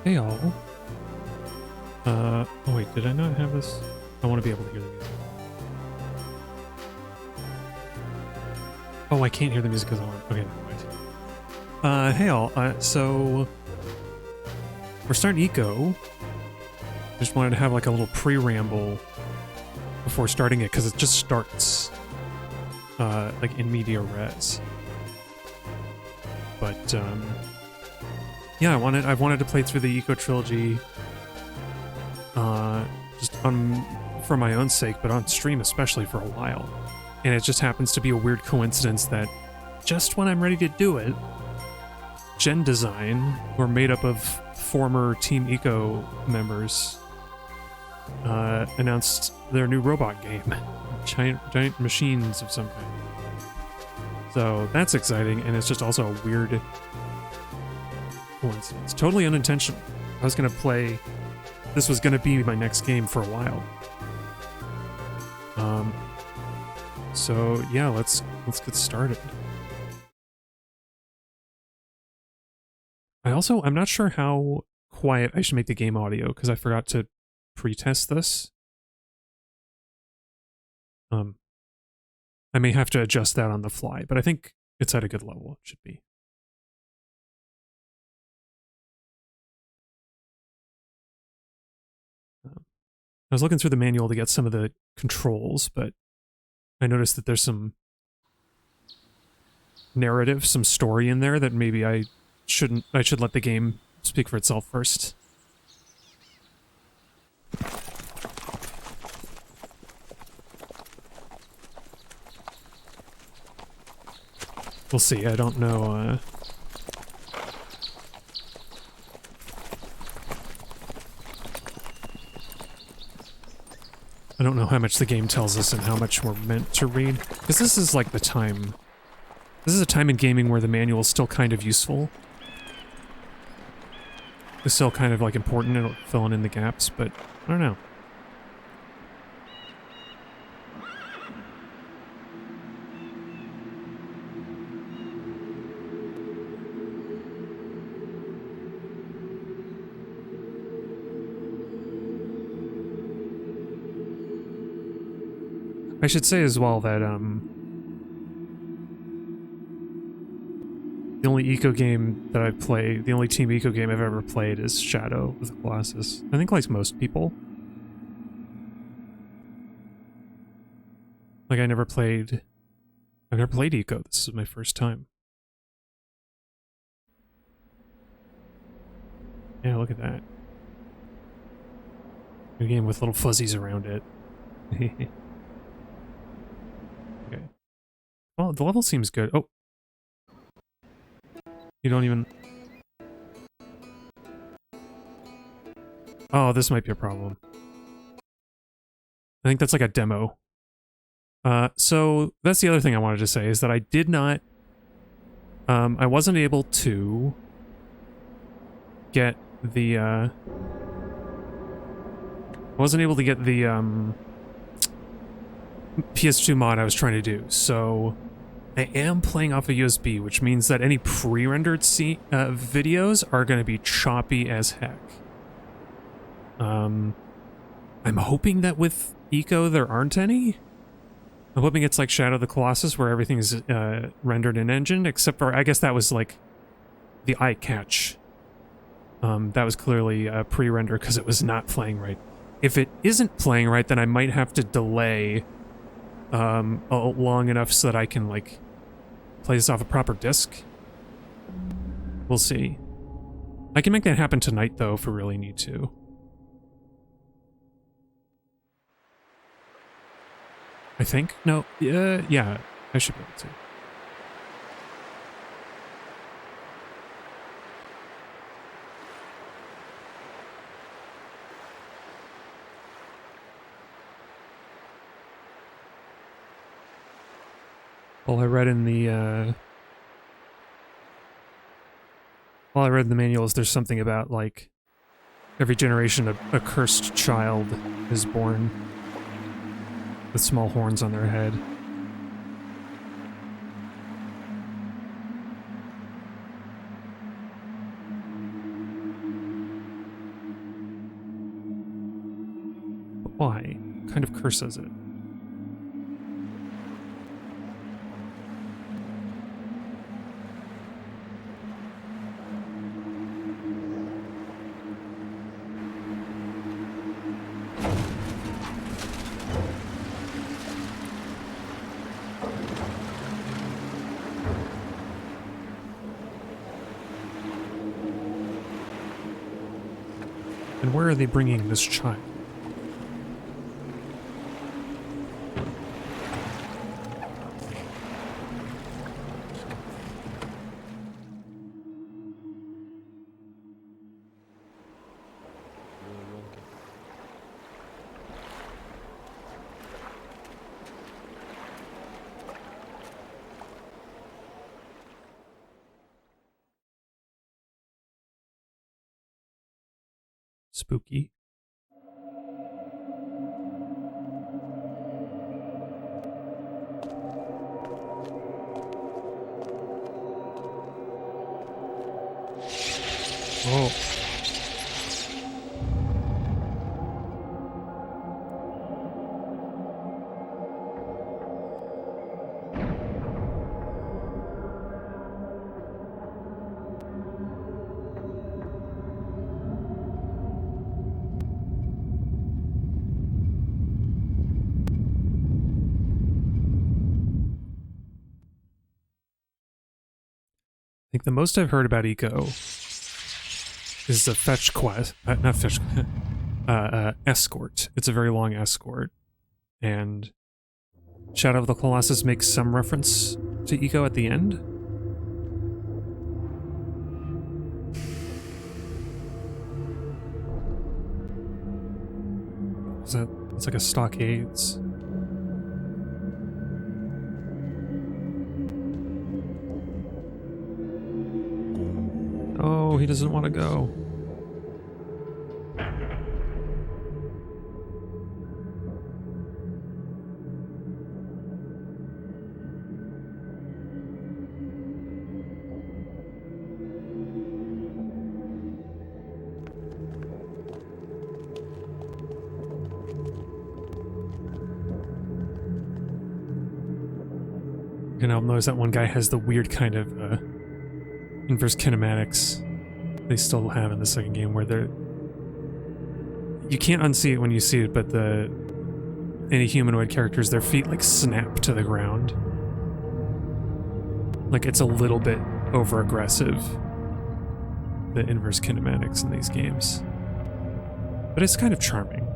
Hey all. Oh wait, did I not have this? I want to be able to hear the music. Oh, I can't hear the music because I'm on. Okay, never mind. Hey all. So we're starting Eco. Just wanted to have like a little pre-ramble before starting it because it just starts like in media res. But yeah, I've wanted to play through the Eco trilogy just for my own sake, but on stream especially for a while. And it just happens to be a weird coincidence that just when I'm ready to do it, Gen Design, who are made up of former Team Eco members, announced their new robot game, giant machines of some kind. So that's exciting, and it's just also a weird coincidence. Totally unintentional. I was gonna play. This was gonna be my next game for a while. So yeah, let's get started. I'm not sure how quiet I should make the game audio because I forgot to pre-test this. I may have to adjust that on the fly, but I think it's at a good level. It should be. I was looking through the manual to get some of the controls, but I noticed that there's some narrative, some story in there that maybe I should let the game speak for itself first. We'll see. I don't know. I don't know how much the game tells us and how much we're meant to read. Because this is like the time. This is a time in gaming where the manual is still kind of useful. It's still kind of like important and filling in the gaps, but I don't know. I should say as well that the only eco game that I've played, the only team eco game I've ever played is Shadow of the Colossus. I think like most people. Like I've never played eco. This is my first time. Yeah, look at that. A game with little fuzzies around it. Okay. Well, the level seems good. Oh. You don't even... Oh, this might be a problem. I think that's like a demo. So that's the other thing I wanted to say is that I did not... I wasn't able to get the... I wasn't able to get the PS2 mod I was trying to do, so... I am playing off a USB, which means that any pre-rendered videos are going to be choppy as heck. I'm hoping that with Eco there aren't any. I'm hoping it's like Shadow of the Colossus where everything is rendered in engine, except for, I guess that was like the eye catch. That was clearly pre-render because it was not playing right. If it isn't playing right, then I might have to delay long enough so that I can like play this off a proper disc. We'll see. I can make that happen tonight though if we really need to. I think? No, yeah, I should be able to. Well, I read in the, well, I read in the manuals, there's something about, like, every generation a cursed child is born with small horns on their head. But why? What kind of curse is it? And where are they bringing this child? Spooky. Oh. I think the most I've heard about Eco is the fetch quest, not fetch, escort. It's a very long escort, and Shadow of the Colossus makes some reference to Eco at the end. that? It's like a stockades. Oh, he doesn't want to go. And I'll notice that one guy has the weird kind of inverse kinematics they still have in the second game, where they're... You can't unsee it when you see it, but any humanoid characters, their feet like snap to the ground. Like it's a little bit over-aggressive, the inverse kinematics in these games. But it's kind of charming.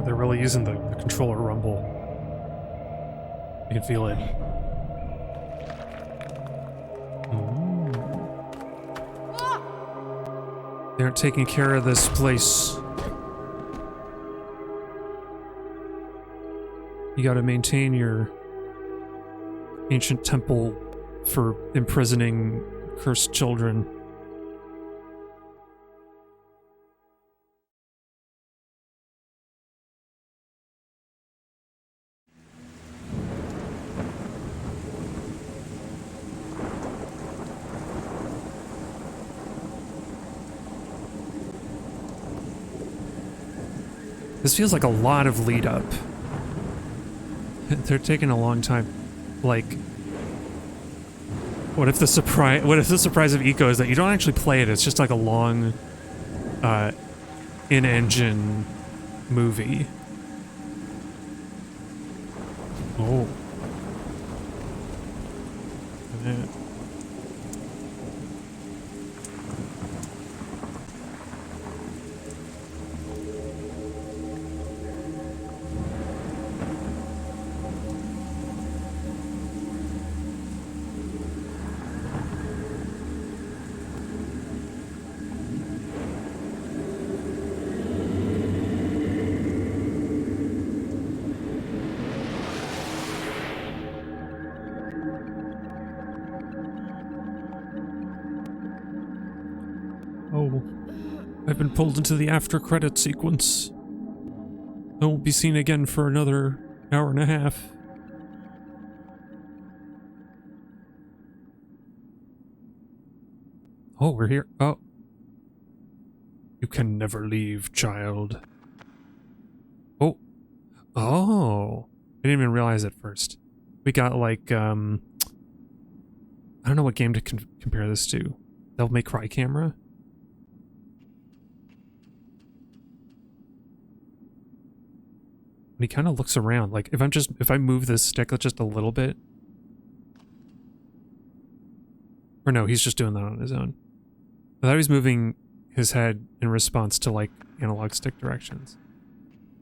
They're really using the controller rumble. You can feel it. Ooh. They aren't taking care of this place. You gotta maintain your ancient temple for imprisoning cursed children. This feels like a lot of lead up. They're taking a long time. Like, what if the surprise of Eco is that you don't actually play it, it's just like a long in-engine movie. Oh. Yeah. Oh, I've been pulled into the after-credit sequence. I won't be seen again for another hour and a half. Oh, we're here. Oh. You can never leave, child. Oh. Oh. I didn't even realize at first. We got like, I don't know what game to compare this to. Devil May Cry camera? And he kind of looks around. Like, if I move this stick just a little bit. Or no, he's just doing that on his own. I thought he was moving his head in response to, like, analog stick directions.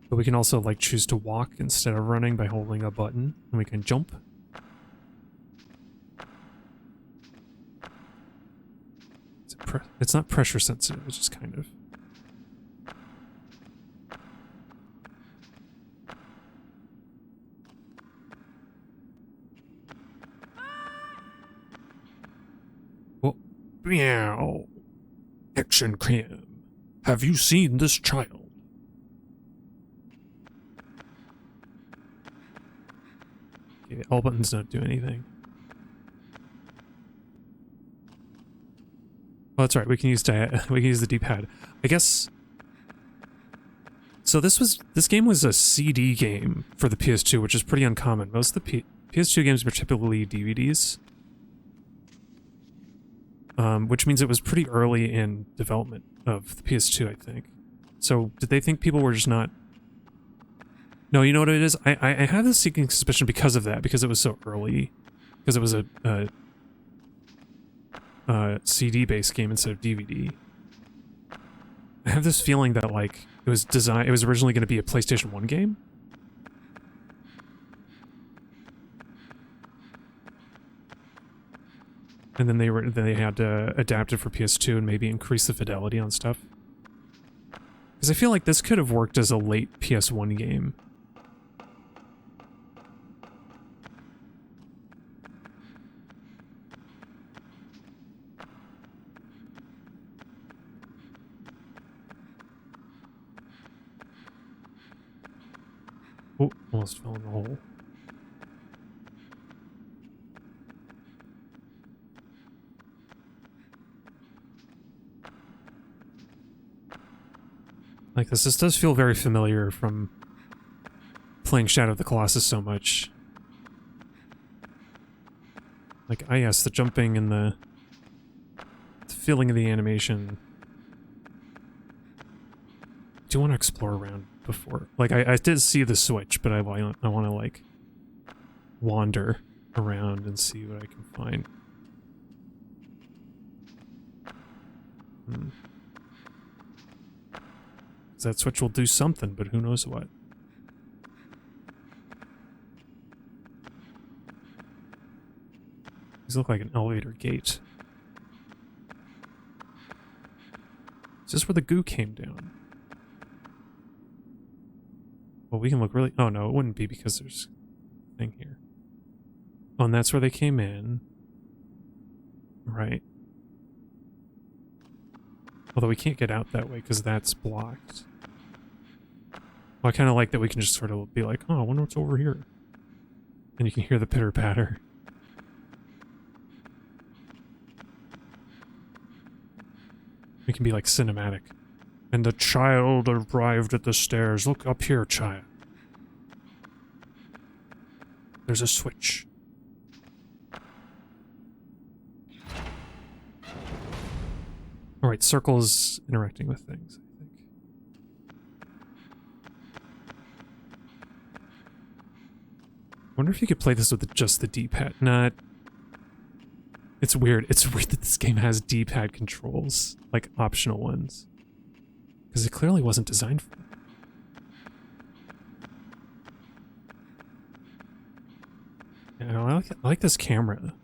But we can also, like, choose to walk instead of running by holding a button. And we can jump. It's not pressure sensitive, it's just kind of... Meow. Action cam. Have you seen this child? Okay, all buttons don't do anything. Oh, that's right. We can use the D-pad. I guess. So this game was a CD game for the PS2, which is pretty uncommon. Most of the PS2 games were typically DVDs. Which means it was pretty early in development of the PS2, I think. So, did they think people were just not... No, you know what it is? I have this seeking suspicion because of that, because it was so early. Because it was a CD-based game instead of DVD. I have this feeling that, like, it was originally going to be a PlayStation 1 game. And then they had to adapt it for PS2 and maybe increase the fidelity on stuff. Because I feel like this could have worked as a late PS1 game. Oh, almost fell in the hole. Like this does feel very familiar from playing Shadow of the Colossus so much. Like, ah yes, the jumping and the feeling of the animation. Do you want to explore around before? Like, I did see the switch, but I want to, like, wander around and see what I can find. That switch will do something, but who knows what. These look like an elevator gate. Is this where the goo came down? Well, we can look really... Oh, no, it wouldn't be because there's a thing here. Oh, and that's where they came in. Right. Although we can't get out that way because that's blocked. Well, I kind of like that we can just sort of be like, oh, I wonder what's over here. And you can hear the pitter-patter. We can be like cinematic. And the child arrived at the stairs. Look up here, child. There's a switch. Alright, circle is interacting with things, I think. I wonder if you could play this with just the D-pad. Nah, it's weird. It's weird that this game has D-pad controls, like optional ones. Because it clearly wasn't designed for it. Yeah, I like this camera.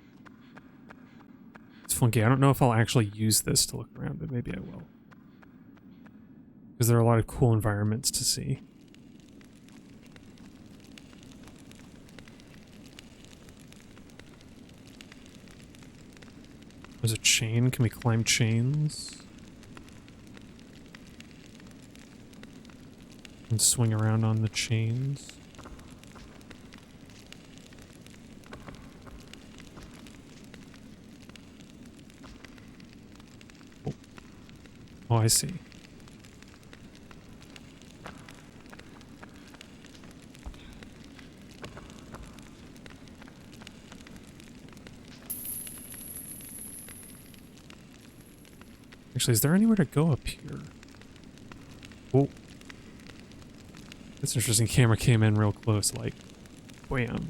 It's funky. I don't know if I'll actually use this to look around, but maybe I will. Because there are a lot of cool environments to see. There's a chain. Can we climb chains? And swing around on the chains. Oh, oh, I see. Actually, is there anywhere to go up here? Oh. That's interesting. Camera came in real close, like, wham.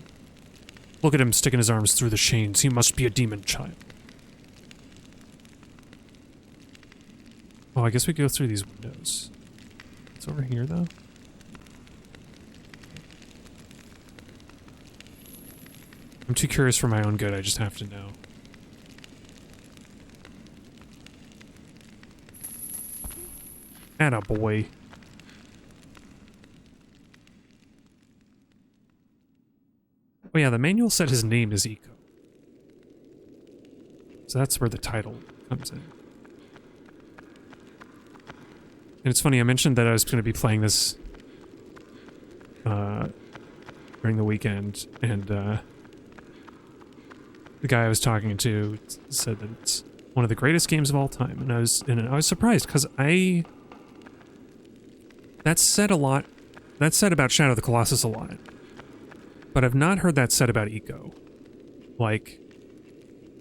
Look at him sticking his arms through the chains. He must be a demon child. Oh, I guess we go through these windows. It's over here, though. I'm too curious for my own good. I just have to know. Atta boy. Oh yeah, the manual said his name is Eco. So that's where the title comes in. And it's funny, I mentioned that I was going to be playing this during the weekend, and the guy I was talking to said that it's one of the greatest games of all time, and I was surprised because that's said a lot. That's said about Shadow of the Colossus a lot. But I've not heard that said about Eco. Like,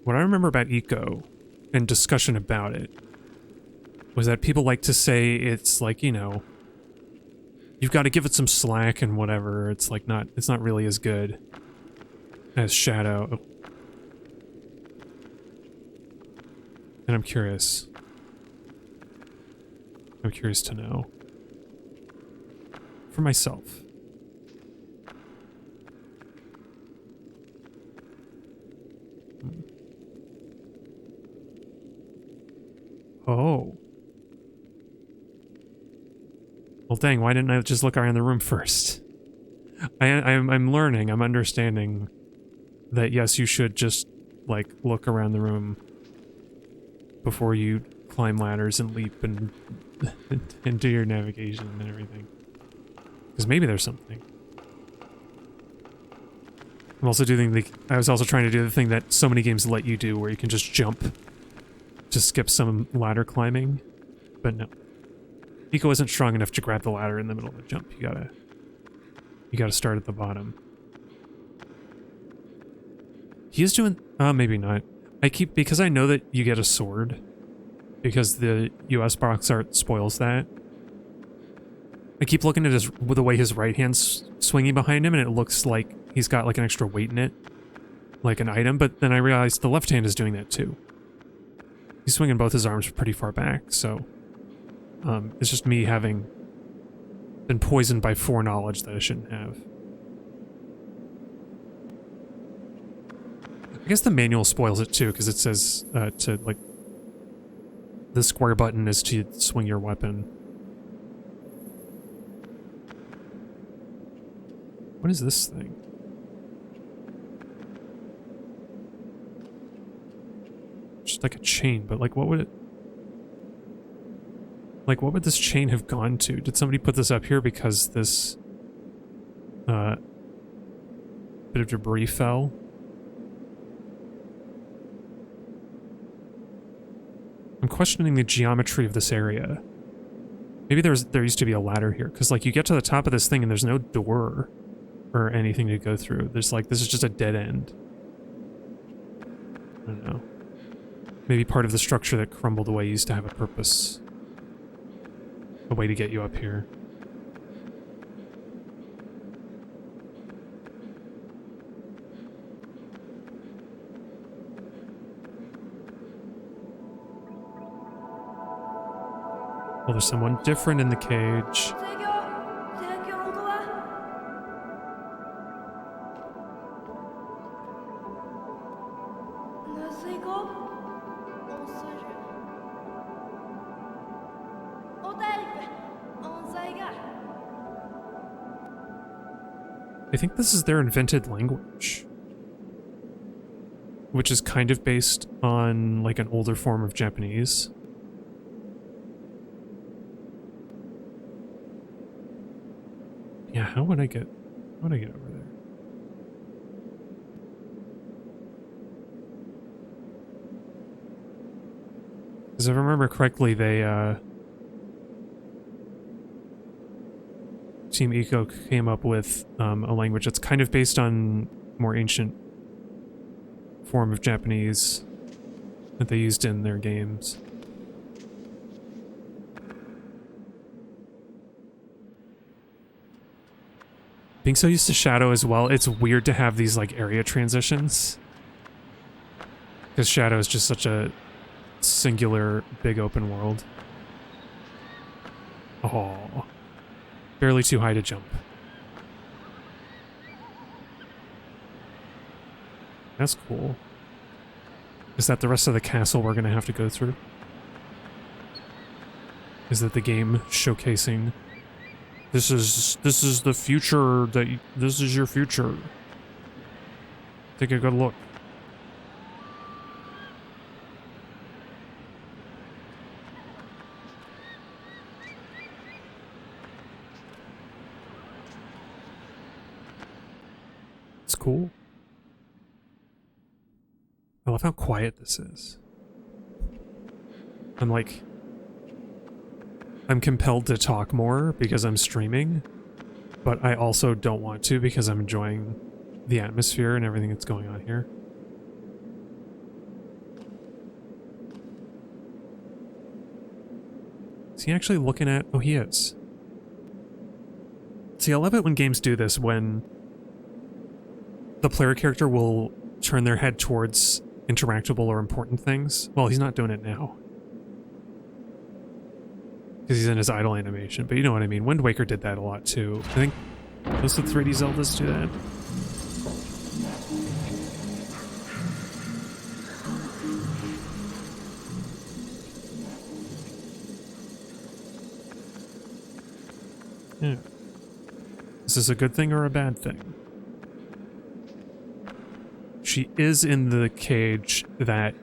what I remember about Eco and discussion about it was that people like to say it's like, you know, you've got to give it some slack and whatever. It's like it's not really as good as Shadow. And I'm curious. I'm curious to know. For myself. Oh. Well, dang, why didn't I just look around the room first? I'm learning, I'm understanding that yes, you should just, like, look around the room before you climb ladders and leap and, and do your navigation and everything. Because maybe there's something. I'm also doing I was also trying to do the thing that so many games let you do, where you can just jump to skip some ladder climbing, but no. Eco isn't strong enough to grab the ladder in the middle of the jump. You gotta start at the bottom. He is doing, maybe not. Because I know that you get a sword, because the US box art spoils that. I keep looking at the way his right hand's swinging behind him, and it looks like he's got like an extra weight in it, like an item, but then I realized the left hand is doing that too. He's swinging both his arms pretty far back, so it's just me having been poisoned by foreknowledge that I shouldn't have. I guess the manual spoils it too, because it says to, like, the square button is to swing your weapon. What is this thing? Just like a chain, but like what would it... Like what would this chain have gone to? Did somebody put this up here because this bit of debris fell? I'm questioning the geometry of this area. Maybe there used to be a ladder here, because like you get to the top of this thing and there's no door or anything to go through. There's like, this is just a dead end. I don't know. Maybe part of the structure that crumbled away used to have a purpose. A way to get you up here. Well, there's someone different in the cage. I think this is their invented language, which is kind of based on like an older form of Japanese. Yeah, how would I get over there? Because if I remember correctly, they Team Eco came up with a language that's kind of based on more ancient form of Japanese that they used in their games. Being so used to Shadow as well, it's weird to have these like area transitions. Because Shadow is just such a singular, big open world. Oh. Barely too high to jump. That's cool. Is that the rest of the castle we're gonna have to go through? Is that the game showcasing this is the future, this is your future. Take a good look. It's cool. I love how quiet this is. I'm compelled to talk more because I'm streaming, but I also don't want to because I'm enjoying the atmosphere and everything that's going on here. Is he actually looking at... Oh, he is. See, I love it when games do this, when the player character will turn their head towards interactable or important things. Well, he's not doing it now, because he's in his idle animation, but you know what I mean. Wind Waker did that a lot too. I think most of the 3D Zeldas do that. Yeah. Is this a good thing or a bad thing? She is in the cage that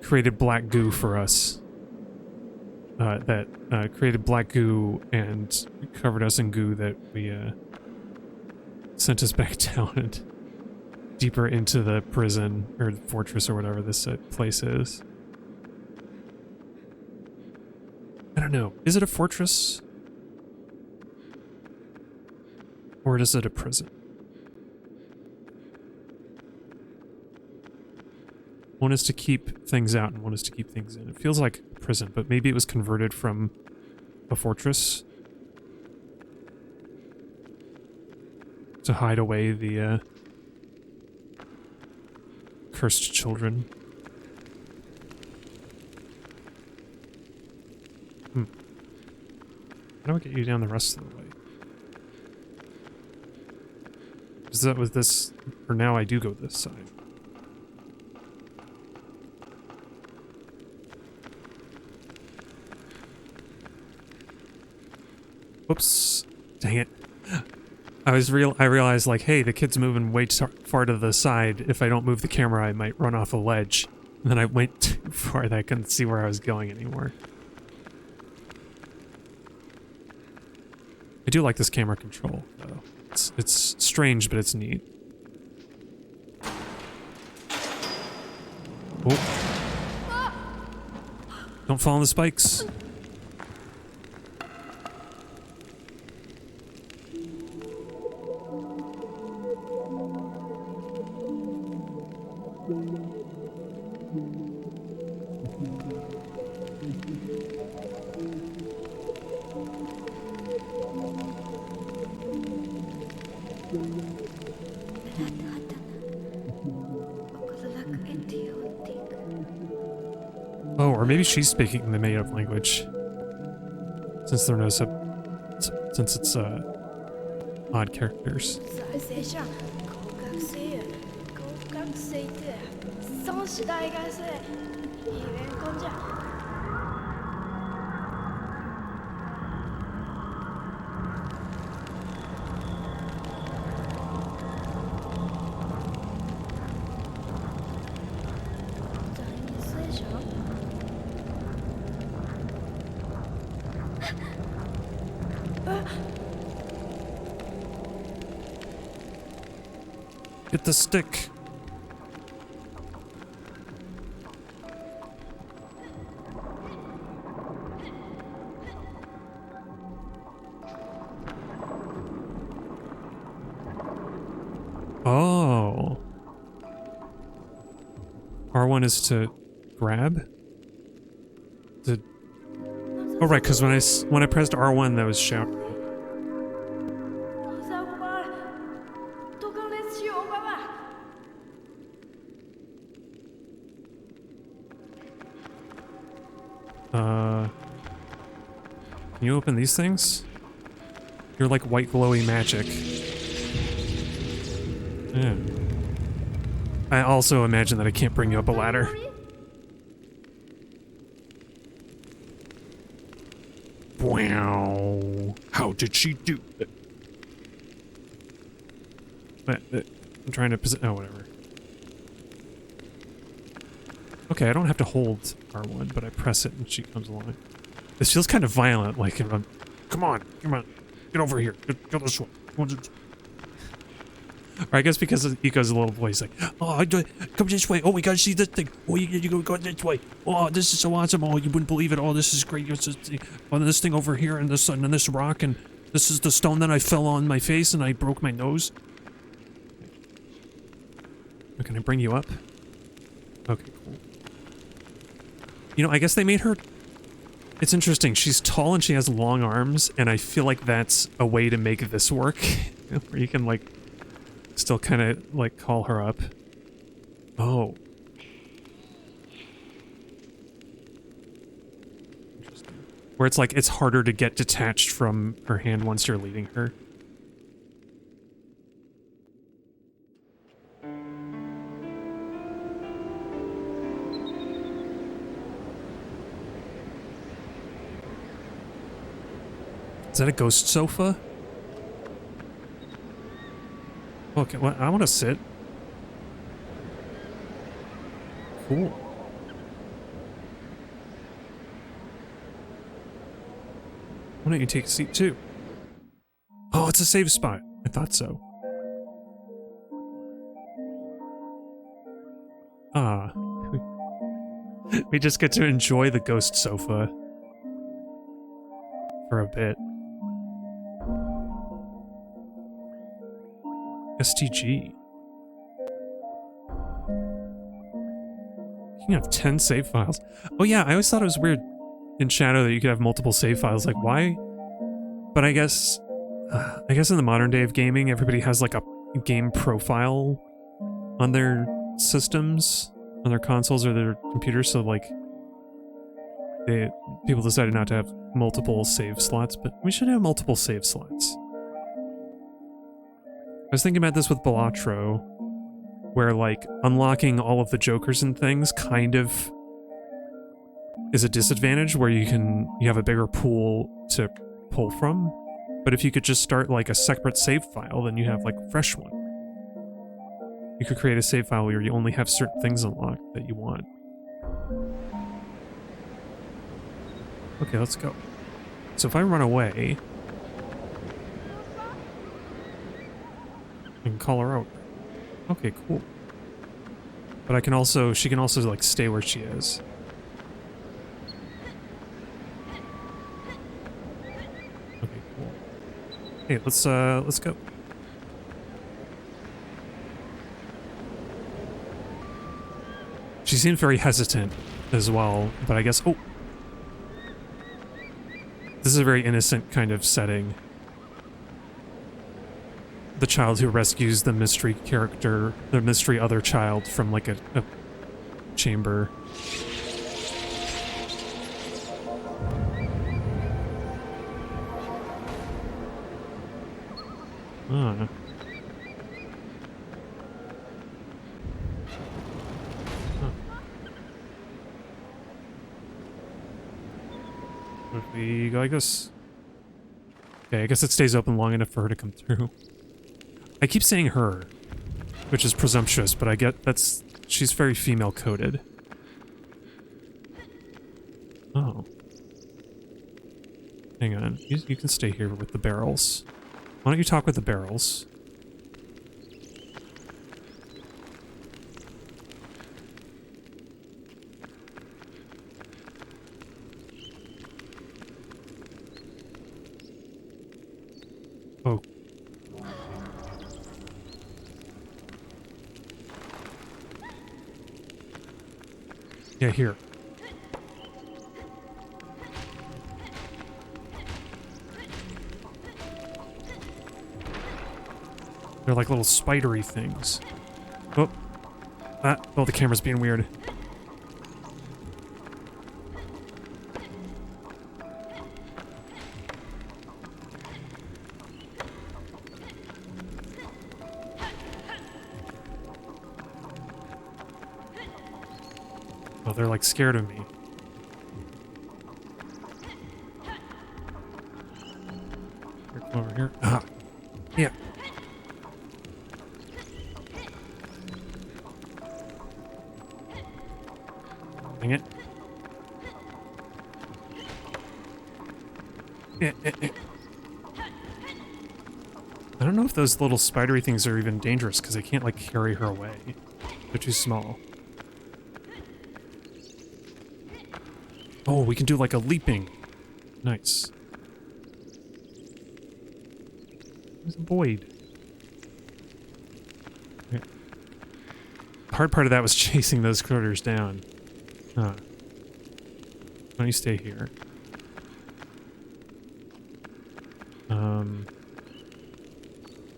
created black goo for us. That created black goo and covered us in goo that we sent us back down and deeper into the prison or fortress or whatever this place is. I don't know. Is it a fortress? Or is it a prison? One is to keep things out and one is to keep things in. It feels like a prison, but maybe it was converted from a fortress to hide away the cursed children. How do I get you down the rest of the way? Is that with this, or now I do go this side? Whoops. Dang it. I realized, like, hey, the kid's moving way too far to the side. If I don't move the camera, I might run off a ledge. And then I went too far that I couldn't see where I was going anymore. I do like this camera control, though. It's strange, but it's neat. Oh. Don't fall on the spikes. Oh, or maybe she's speaking the made-up language. Since there are no since it's odd characters. Get the stick. Oh. R1 is to grab? Oh right, because when I pressed R1 that was shouting. Can you open these things? You're like white glowy magic. Yeah. I also imagine that I can't bring you up a ladder. Wow. How did she do it? I'm trying to oh, whatever. Okay, I don't have to hold R1, but I press it and she comes along. This feels kind of violent, like if I'm, come on, get over here, go this way. Or I guess because Eco's a little boy, he's like, oh, come this way. Oh, we gotta see this thing. Oh, you go this way. Oh, this is so awesome. Oh, you wouldn't believe it. Oh, this is great. It's just, oh, this thing over here and this rock and this is the stone that I fell on my face and I broke my nose. Oh, can I bring you up? Okay, cool. You know, I guess they made her... It's interesting. She's tall and she has long arms, and I feel like that's a way to make this work. Where you can, like, still kind of, like, call her up. Oh. Interesting. Where it's like, it's harder to get detached from her hand once you're leading her. Is that a ghost sofa? Okay, well, I want to sit. Cool. Why don't you take a seat too? Oh, it's a save spot. I thought so. Ah. We just get to enjoy the ghost sofa for a bit. STG. You can have 10 save files. Oh yeah, I always thought it was weird in Shadow that you could have multiple save files. Like, why? But I guess in the modern day of gaming, everybody has like a game profile on their systems, on their consoles or their computers, so like people decided not to have multiple save slots, but we should have multiple save slots. I was thinking about this with Balatro, where like unlocking all of the jokers and things kind of is a disadvantage, where you have a bigger pool to pull from. But if you could just start like a separate save file, then you have like a fresh one. You could create a save file where you only have certain things unlocked that you want. Okay, let's go. So if I run away, I can call her out. Okay, cool. But I can also, she can also like stay where she is. Okay, cool. Hey, let's go. She seemed very hesitant as well, but I guess, oh. This is a very innocent kind of setting. The child who rescues the mystery character, the mystery other child from like a chamber. Ah. If we go like this. Okay, I guess it stays open long enough for her to come through. I keep saying her, which is presumptuous, but I get she's very female coded. Oh. Hang on, you can stay here with the barrels. Why don't you talk with the barrels? Oh. Yeah, here. They're like little spidery things. Oh. Oh, the camera's being weird. Oh, they're like scared of me. Here, come over here. Ah. Yeah. Dang it. I don't know if those little spidery things are even dangerous, because they can't, like, carry her away. They're too small. Oh, we can do, like, a leaping. Nice. There's a void. Okay. The hard part of that was chasing those critters down. Huh. Why don't you stay here?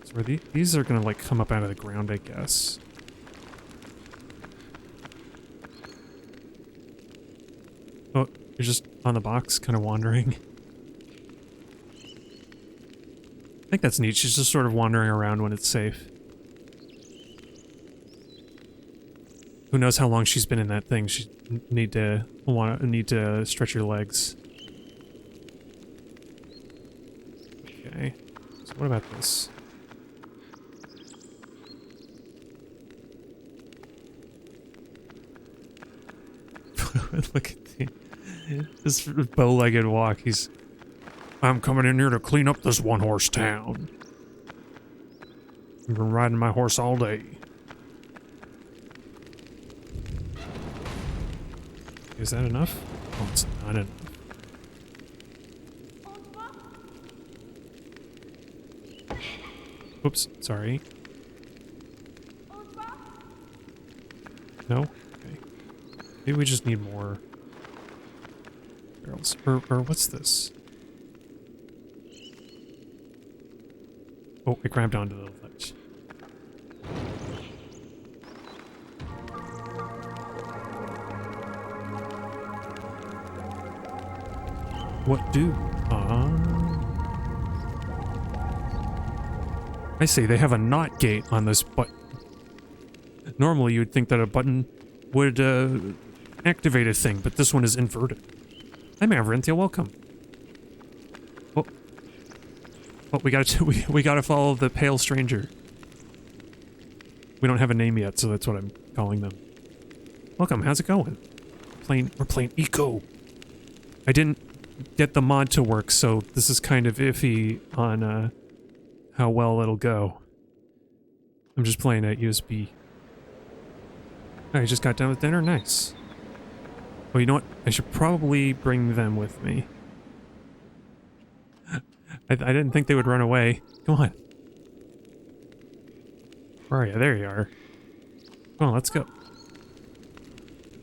So are these are gonna like come up out of the ground, I guess. Oh, you're just on the box, kind of wandering. I think that's neat. She's just sort of wandering around when it's safe. Who knows how long she's been in that thing? She need to stretch your legs. Okay. So what about this? Look at this bow-legged walk. I'm coming in here to clean up this one-horse town. I've been riding my horse all day. Is that enough? Oh, it's not enough. Oops, sorry. No? Okay. Maybe we just need more barrels. Or what's this? Oh, I grabbed onto the ledge. What do? I see, they have a not gate on this button. Normally you'd think that a button would activate a thing, but this one is inverted. Hi Maverinthia, welcome. Oh, we gotta follow the pale stranger. We don't have a name yet, so that's what I'm calling them. Welcome, how's it going? We're playing Eco. I didn't get the mod to work, so this is kind of iffy on how well it'll go. I'm just playing at USB. Oh, you just got done with dinner? Nice. Oh, you know what? I should probably bring them with me. I didn't think they would run away. Come on. Where are you? There you are. Come on, let's go.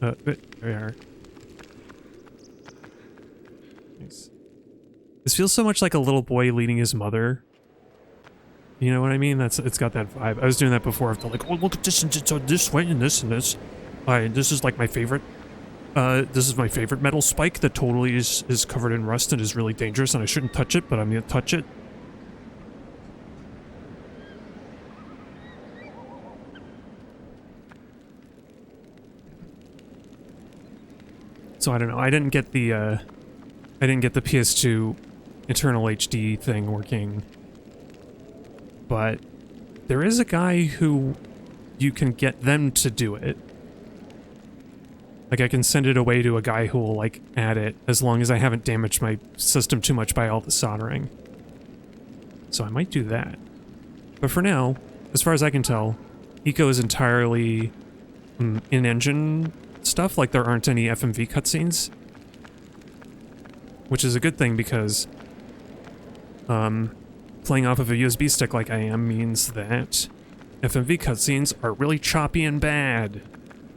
There you are. Nice. This feels so much like a little boy leading his mother. You know what I mean? It's got that vibe. I was doing that before. They're like, oh, look at this, and it's this way, and this, and this. This is like my favorite. This is my favorite metal spike that totally is covered in rust and is really dangerous, and I shouldn't touch it, but I'm gonna touch it. So I don't know. I didn't get the PS2 Eternal HD thing working. But there is a guy who you can get them to do it. Like, I can send it away to a guy who will, like, add it, as long as I haven't damaged my system too much by all the soldering. So I might do that. But for now, as far as I can tell, Eco is entirely in-engine stuff, like there aren't any FMV cutscenes. Which is a good thing, because playing off of a USB stick like I am means that FMV cutscenes are really choppy and bad.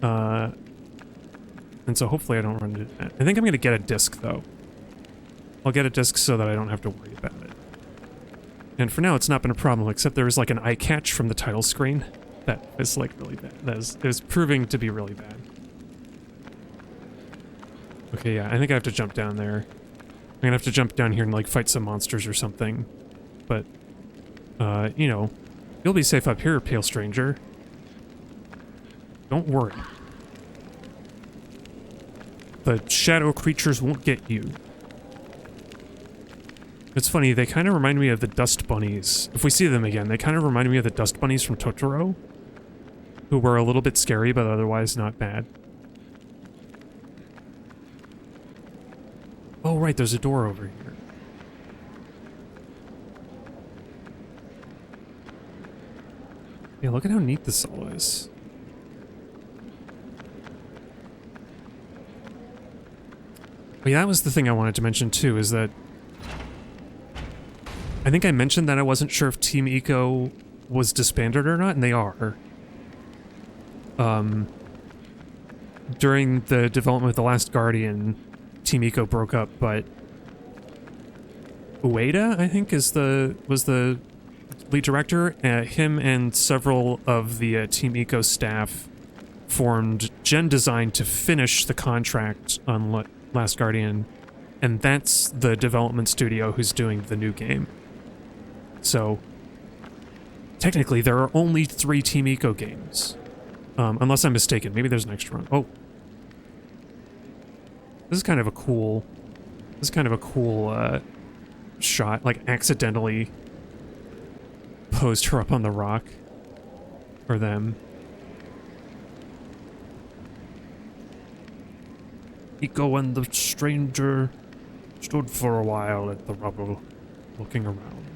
And so hopefully I don't run into that. I think I'm going to get a disc, though. I'll get a disc so that I don't have to worry about it. And for now, it's not been a problem, except there was like an eye catch from the title screen. That is like really bad. It was proving to be really bad. Okay, yeah, I think I have to jump down there. I'm gonna have to jump down here and like fight some monsters or something. But, you know, you'll be safe up here, Pale Stranger. Don't worry. The shadow creatures won't get you. It's funny, they kind of remind me of the dust bunnies. If we see them again, they kind of remind me of the dust bunnies from Totoro, who were a little bit scary, but otherwise not bad. Oh, right, there's a door over here. Yeah, look at how neat this all is. But yeah, that was the thing I wanted to mention too, is that I think I mentioned that I wasn't sure if Team Eco was disbanded or not, and they are. During the development of The Last Guardian, Team Eco broke up, but Ueda, I think, was the lead director. Him and several of the Team Eco staff formed Gen Design to finish the contract on Last Guardian, and that's the development studio who's doing the new game. So, technically, there are only 3 Team Eco games. Unless I'm mistaken. Maybe there's an extra one. Oh. This is kind of a cool shot, like accidentally posed her up on the rock. Or them. Iko and the stranger stood for a while at the rubble, looking around.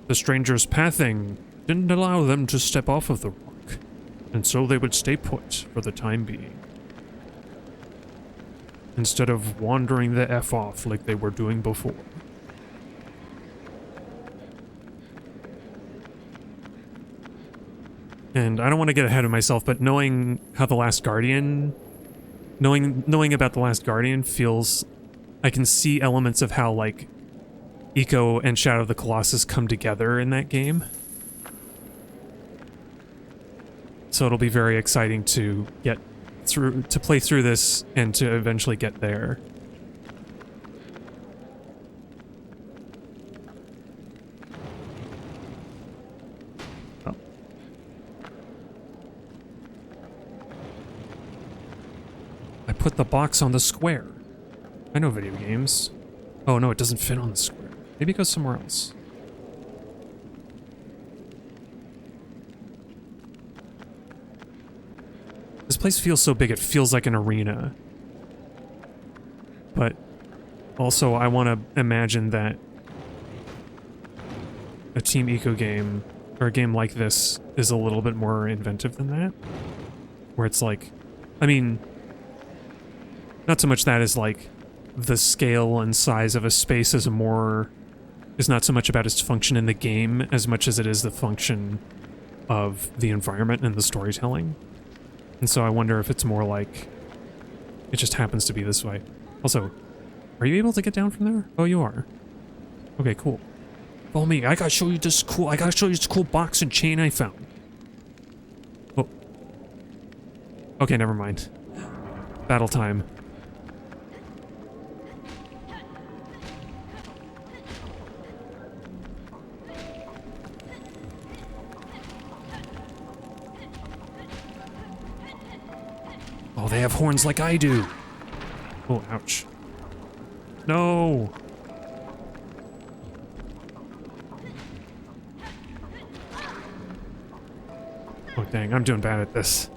The stranger's pathing didn't allow them to step off of the rock, and so they would stay put for the time being. Instead of wandering the F off like they were doing before. And I don't want to get ahead of myself, but knowing how The Last Guardian... Knowing about The Last Guardian feels... I can see elements of how, like, Iko and Shadow of the Colossus come together in that game. So it'll be very exciting to get through... to play through this and to eventually get there. Put the box on the square. I know video games. Oh no, it doesn't fit on the square. Maybe it goes somewhere else. This place feels so big, it feels like an arena. But also I want to imagine that a Team Iko game, or a game like this, is a little bit more inventive than that. Where it's like, I mean... Not so much that as like the scale and size of a space is not so much about its function in the game as much as it is the function of the environment and the storytelling. And so I wonder if it's more like it just happens to be this way. Also, are you able to get down from there? Oh, you are. Okay, cool. Follow me. I gotta show you this cool box and chain I found. Oh. Okay, never mind. Battle time. Oh, they have horns like I do. Oh, ouch. No. Oh, dang, I'm doing bad at this.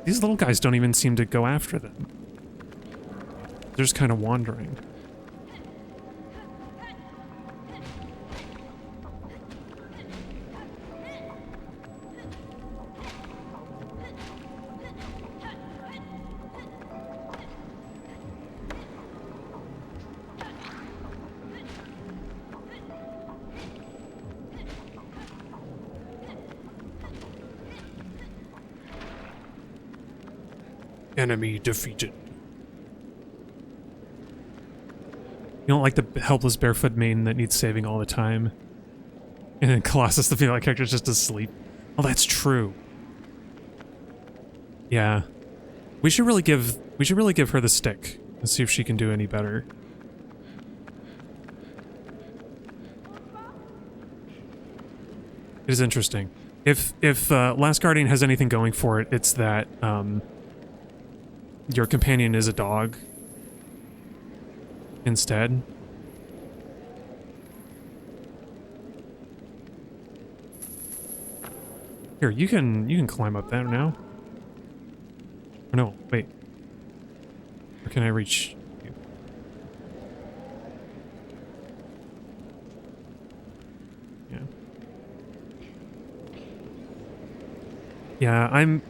These little guys don't even seem to go after them. They're just kind of wandering. Enemy defeated. You don't like the helpless barefoot maiden that needs saving all the time. And then Colossus, the female character, is just asleep. Oh, that's true. Yeah. We should really give her the stick and see if she can do any better. It is interesting. If Last Guardian has anything going for it, it's that your companion is a dog instead. Here, you can climb up there now. Or no, wait. Or can I reach you? Yeah. Yeah, I'm...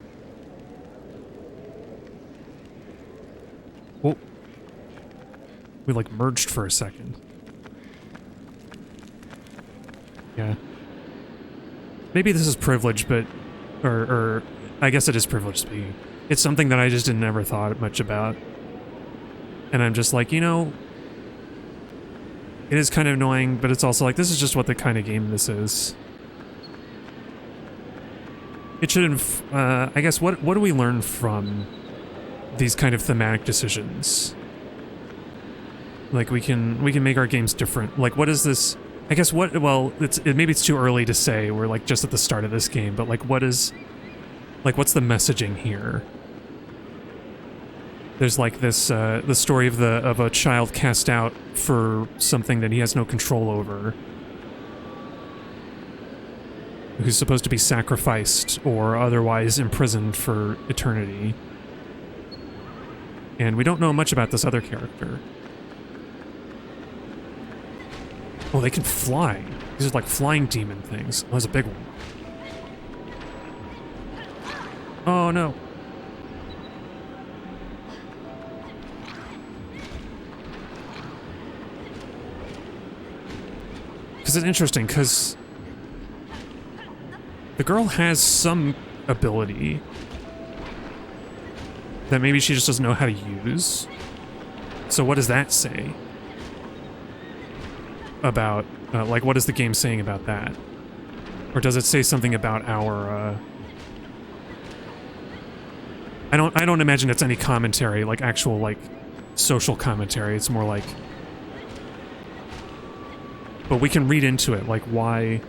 Whoa. We like merged for a second. Yeah. Maybe this is privilege, but... Or I guess it is privilege speaking. It's something that I just never thought much about. And I'm just like, you know... It is kind of annoying, but it's also like, this is just what the kind of game this is. It shouldn't... I guess, what do we learn from these kind of thematic decisions? Like we can make our games different. Like what is this? I guess what? Well, maybe it's too early to say. We're like just at the start of this game, but like what's the messaging here? There's like this the story of a child cast out for something that he has no control over, who's supposed to be sacrificed or otherwise imprisoned for eternity. And we don't know much about this other character. Oh, they can fly. These are like flying demon things. Oh, there's a big one. Oh no. Because it's interesting, because the girl has some ability that maybe she just doesn't know how to use. So what does that say about, like, what is the game saying about that? Or does it say something about our, I don't imagine it's any commentary, like actual, like, social commentary. It's more like, but we can read into it, like, why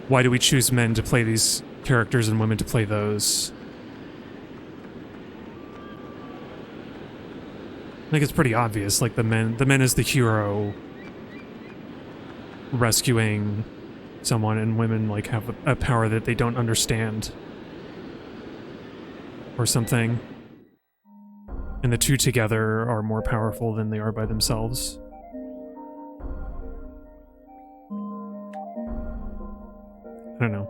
do we choose men to play these characters and women to play those? I think it's pretty obvious, like the men is the hero rescuing someone, and women like have a power that they don't understand or something. And the two together are more powerful than they are by themselves. I don't know.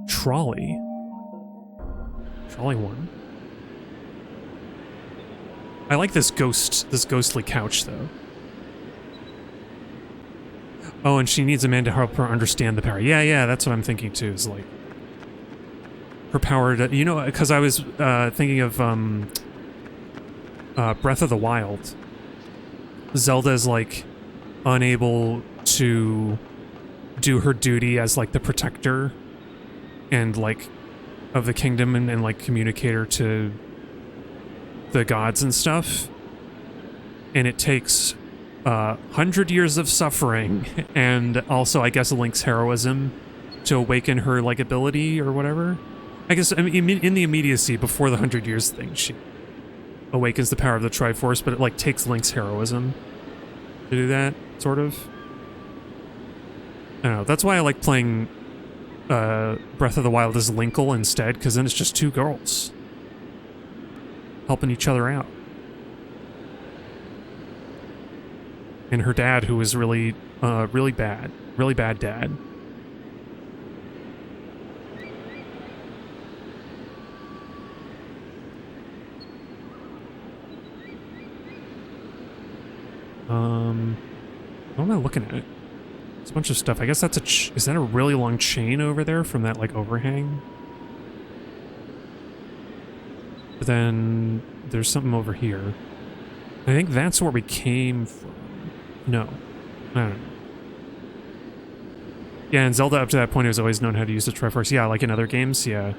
Trolley. Trolley 1. I like this ghostly couch, though. Oh, and she needs a man to help her understand the power. Yeah, that's what I'm thinking, too, is like her power to, you know, because I was thinking of Breath of the Wild. Zelda's like unable to do her duty as like the protector and like of the kingdom and like communicator to the gods and stuff, and it takes 100 years of suffering and also I guess Link's heroism to awaken her like ability or whatever. I guess I mean, in the immediacy before the 100 years thing, she awakens the power of the Triforce, but it like takes Link's heroism to do that, sort of. I don't know, that's why I like playing Breath of the Wild as Linkle instead, because then it's just two girls helping each other out. And her dad, who was really bad dad. What am I looking at? It's a bunch of stuff. I guess that's is that a really long chain over there from that, like, overhang? But then there's something over here. I think that's where we came from. No. I don't know. Yeah, and Zelda up to that point has always known how to use the Triforce. Yeah, like in other games, yeah.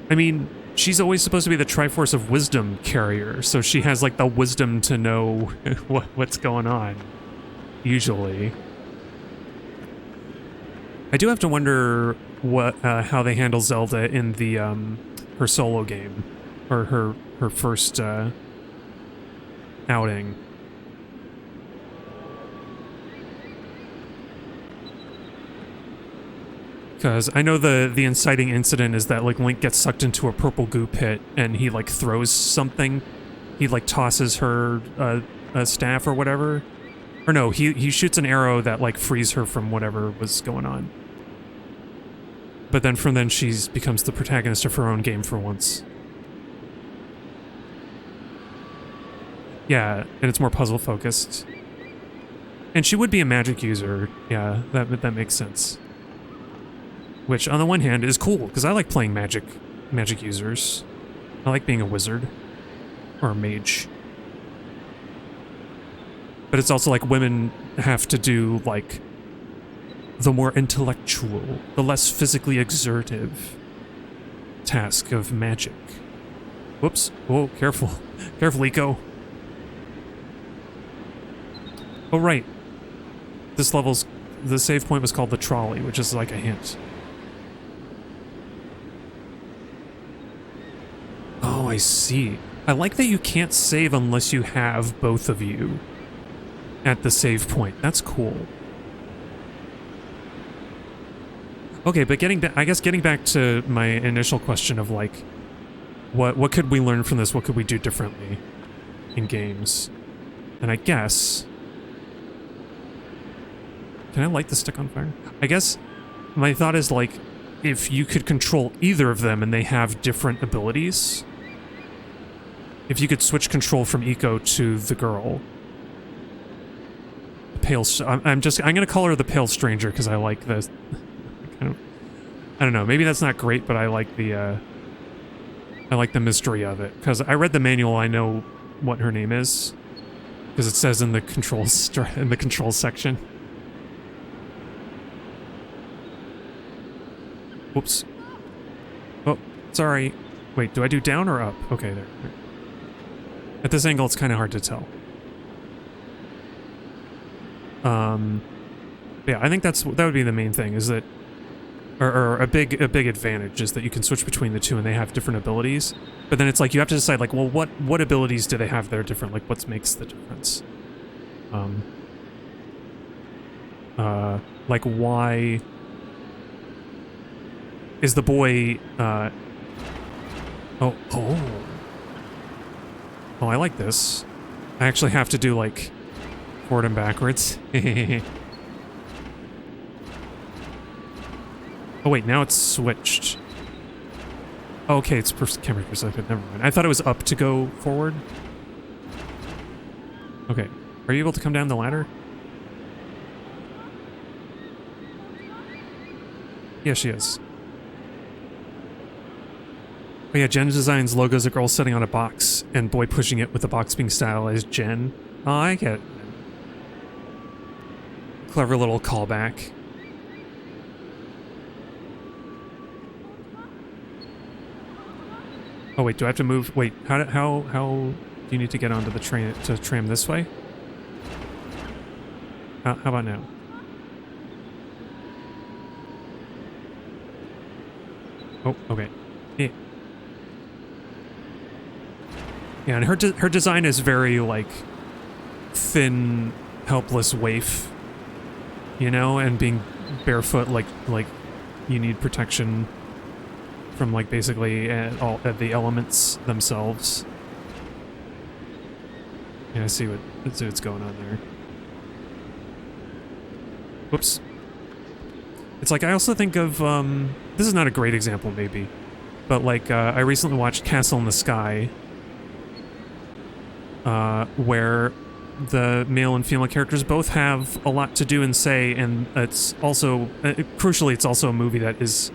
I mean, she's always supposed to be the Triforce of Wisdom carrier, so she has, like, the wisdom to know what's going on. Usually. I do have to wonder what how they handle Zelda in the her solo game, or her first outing. Because I know the inciting incident is that like Link gets sucked into a purple goo pit and he like throws something. He like tosses her a staff or whatever. Or no, he shoots an arrow that like frees her from whatever was going on. But then from then she becomes the protagonist of her own game for once. Yeah, and it's more puzzle focused. And she would be a magic user. Yeah, that makes sense. Which on the one hand is cool, because I like playing magic users. I like being a wizard. Or a mage. But it's also like women have to do, like, the more intellectual, the less physically exertive task of magic. Whoops. Whoa, careful. Careful, Eco. Oh, right. This level's... The save point was called the trolley, which is like a hint. Oh, I see. I like that you can't save unless you have both of you at the save point. That's cool. Okay, but I guess getting back to my initial question of like, what could we learn from this? What could we do differently in games? And I guess... Can I light the stick on fire? I guess my thought is like, if you could control either of them and they have different abilities, if you could switch control from Eco to the girl, the pale. I'm gonna call her the pale stranger because I like the. I don't know. Maybe that's not great, but I like the. I like the mystery of it because I read the manual. I know what her name is because it says in the controls section. Whoops. Oh, sorry. Wait, do I do down or up? Okay, there. At this angle, it's kind of hard to tell. Yeah, I think that would be the main thing, is that, or a big advantage is that you can switch between the two and they have different abilities. But then it's like you have to decide, like, well, what abilities do they have that are different? Like, what makes the difference? Like, why is the boy? Oh, I like this. I actually have to do, like, forward and backwards. Oh, wait, now it's switched. Okay, it's camera perspective. Never mind. I thought it was up to go forward. Okay. Are you able to come down the ladder? Yeah, she is. Oh yeah, Jen designs logos of girls sitting on a box and boy pushing it with the box being stylized Jen. Oh, I get it. Clever little callback. Oh wait, do I have to move? Wait, how do you need to get onto the train to tram this way? How about now? Oh, okay. Yeah. Yeah, and her design is very, like, thin, helpless waif, you know, and being barefoot, like you need protection from, like, basically all the elements themselves. Yeah, I see what's going on there. Whoops. It's like, I also think of, this is not a great example, maybe, but, like, I recently watched Castle in the Sky, where the male and female characters both have a lot to do and say, and it's also, crucially, it's also a movie that is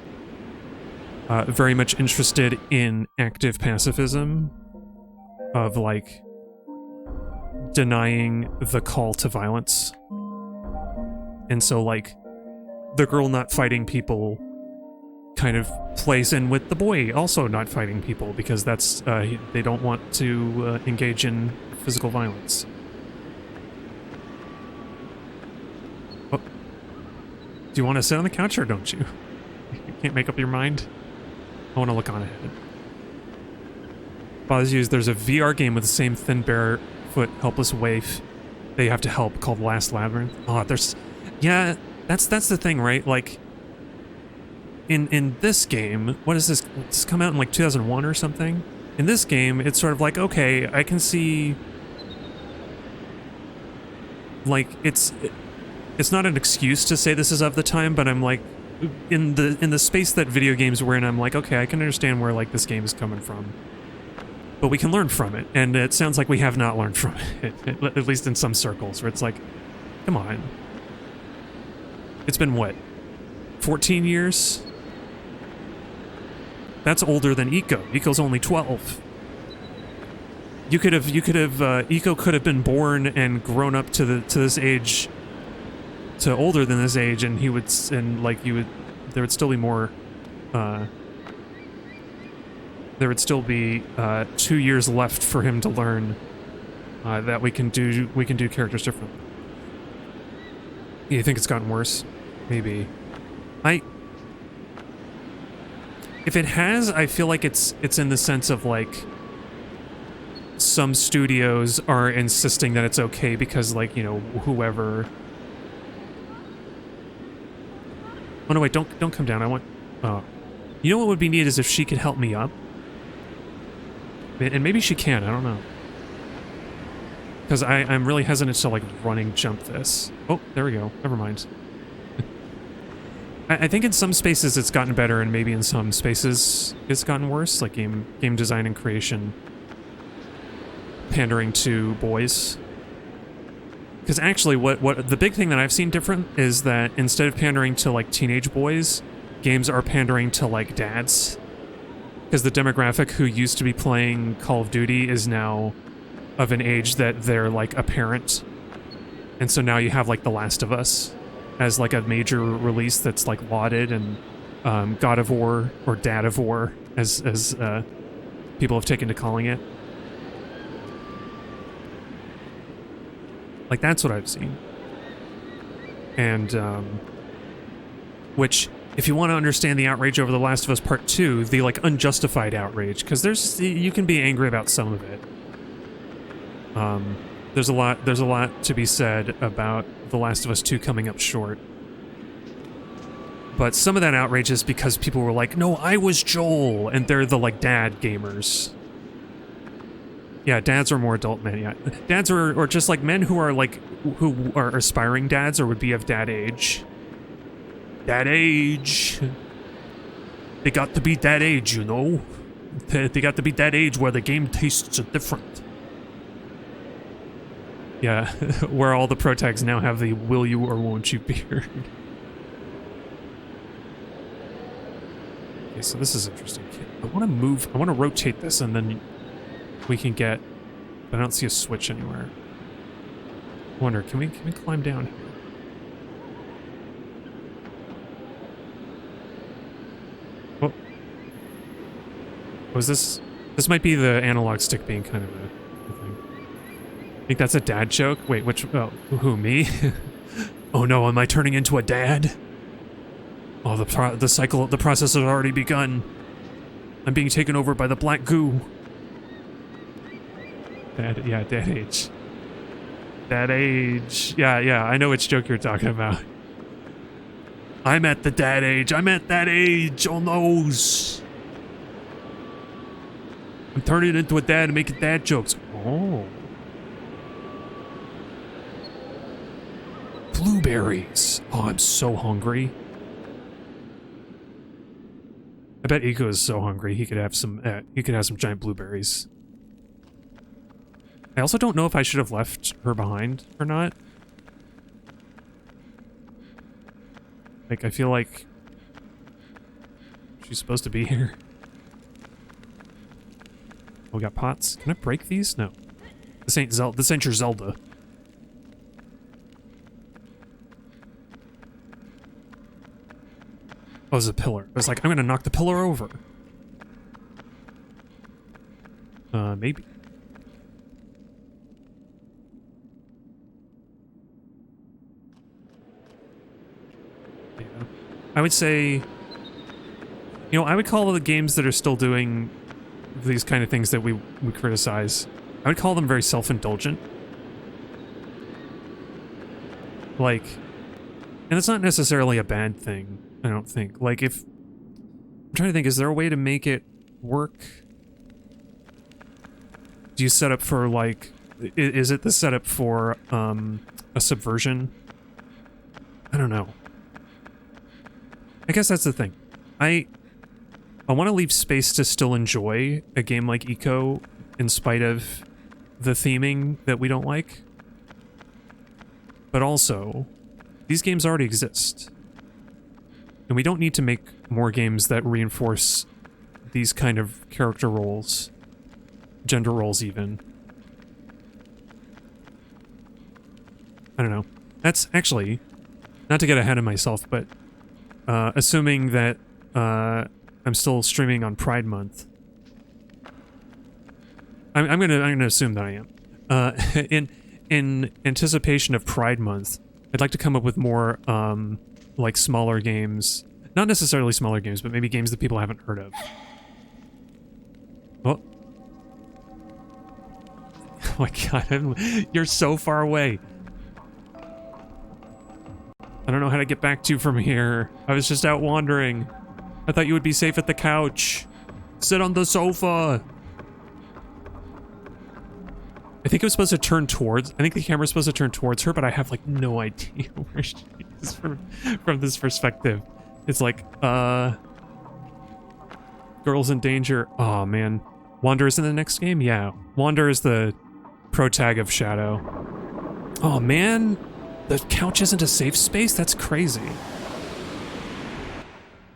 very much interested in active pacifism, of, like, denying the call to violence. And so, like, the girl not fighting people kind of plays in with the boy also not fighting people, because that's, they don't want to engage in physical violence. Oh. Do you want to sit on the couch or don't you? You can't make up your mind? I want to look on ahead. Bothers you is there's a VR game with the same thin, barefoot, helpless waif that you have to help called Last Labyrinth. Oh, there's... Yeah, that's the thing, right? Like, in this game, what is this? It's come out in like 2001 or something? In this game, it's sort of like, okay, I can see... Like, it's not an excuse to say this is of the time, but I'm like, in the space that video games were in, I'm like, okay, I can understand where, like, this game is coming from. But we can learn from it, and it sounds like we have not learned from it, at least in some circles, where it's like, come on. It's been, what, 14 years? That's older than Eco. Eco's only 12. Eco could have been born and grown up to this age, to older than this age, and there would still be more, there would still be 2 years left for him to learn that we can do characters differently. You think it's gotten worse? Maybe. If it has, I feel like it's in the sense of like some studios are insisting that it's okay because, like, you know, whoever. Oh no, wait! Don't come down. I want. Oh, you know what would be neat is if she could help me up, and maybe she can. I don't know. Because I'm really hesitant to like running jump this. Oh, there we go. Never mind. I think in some spaces it's gotten better, and maybe in some spaces it's gotten worse, like game design and creation pandering to boys. Because actually, what the big thing that I've seen different is that instead of pandering to like teenage boys, games are pandering to like dads. Because the demographic who used to be playing Call of Duty is now of an age that they're like a parent, and so now you have like The Last of Us as like a major release that's like lauded, and God of War, or Dad of War, as people have taken to calling it. Like, that's what I've seen. And which, if you want to understand the outrage over The Last of Us Part 2, the like unjustified outrage, because you can be angry about some of it. There's a lot to be said about The Last of Us 2 coming up short. But some of that outrage is because people were like, no, I was Joel, and they're the, like, dad gamers. Yeah, dads are more adult men, yeah. Dads are, or just, like, men who are, like, who are aspiring dads or would be of dad age. Dad age. They got to be that age, you know? They got to be that age where the game tastes different. Yeah, where all the protags now have the will you or won't you beard. Okay, so this is interesting. I want to rotate this, and then we can get, but I don't see a switch anywhere. I wonder, can we climb down here? Oh. Was this might be the analog stick being kind of a thing. I think that's a dad joke. Wait, who, me? Oh no, am I turning into a dad? Oh, the process has already begun. I'm being taken over by the black goo. Dad age. Dad age. Yeah, I know which joke you're talking about. I'm at the dad age. I'm at that age. Oh noes. I'm turning into a dad and making dad jokes. Oh. Blueberries. Oh, I'm so hungry. I bet Iko is so hungry he could have some giant blueberries. I also don't know if I should have left her behind or not. Like, I feel like she's supposed to be here. Oh, we got pots. Can I break these? No. This ain't your Zelda. Oh, there's a pillar. I was like, I'm gonna knock the pillar over. Maybe. Yeah. I would say, you know, I would call the games that are still doing these kind of things that we criticize, I would call them very self-indulgent. Like, and it's not necessarily a bad thing, I don't think. Like, I'm trying to think, is there a way to make it work? Do you set up for, like, is it the setup for, a subversion? I don't know. I guess that's the thing. I want to leave space to still enjoy a game like Eco in spite of the theming that we don't like. But also, these games already exist. And we don't need to make more games that reinforce these kind of character roles. Gender roles, even. I don't know. That's actually, not to get ahead of myself, but assuming that I'm still streaming on Pride Month, I'm gonna assume that I am. In anticipation of Pride Month, I'd like to come up with more like smaller games. Not necessarily smaller games, but maybe games that people haven't heard of. Oh. Oh my god, you're so far away. I don't know how to get back to you from here. I was just out wandering. I thought you would be safe at the couch. Sit on the sofa. I think it was supposed to turn towards... I think the camera's supposed to turn towards her, but I have, like, no idea where she is from this perspective. It's like, girls in danger. Oh, man. Wander is in the next game? Yeah. Wander is the pro tag of Shadow. Oh, man. The couch isn't a safe space? That's crazy.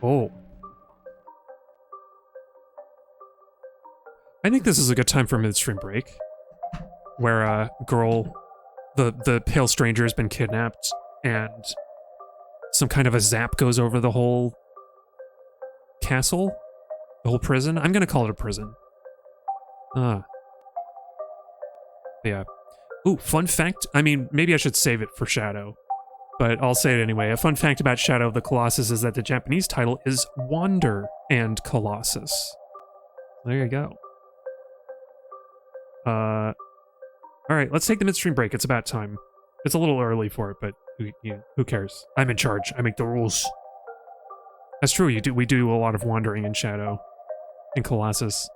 Oh. I think this is a good time for a midstream break. Where a girl, the pale stranger has been kidnapped, and some kind of a zap goes over the whole castle? The whole prison? I'm gonna call it a prison. Yeah. Ooh, fun fact. I mean, maybe I should save it for Shadow, but I'll say it anyway. A fun fact about Shadow of the Colossus is that the Japanese title is Wander and Colossus. There you go. Alright, let's take the midstream break. It's about time. It's a little early for it, but who cares? I'm in charge. I make the rules. That's true, we do a lot of wandering in Shadow. In Colossus.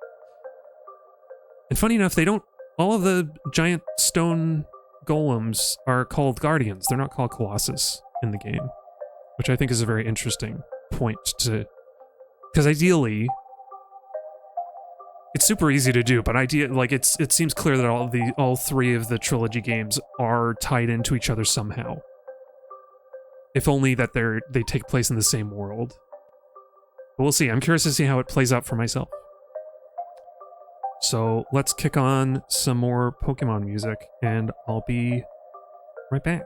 And funny enough, they don't... All of the giant stone golems are called Guardians. They're not called Colossus in the game. Which I think is a very interesting point to... Because ideally... It's super easy to do, but it seems clear that all three of the trilogy games are tied into each other somehow. If only that they take place in the same world. But we'll see. I'm curious to see how it plays out for myself. So let's kick on some more Pokemon music, and I'll be right back.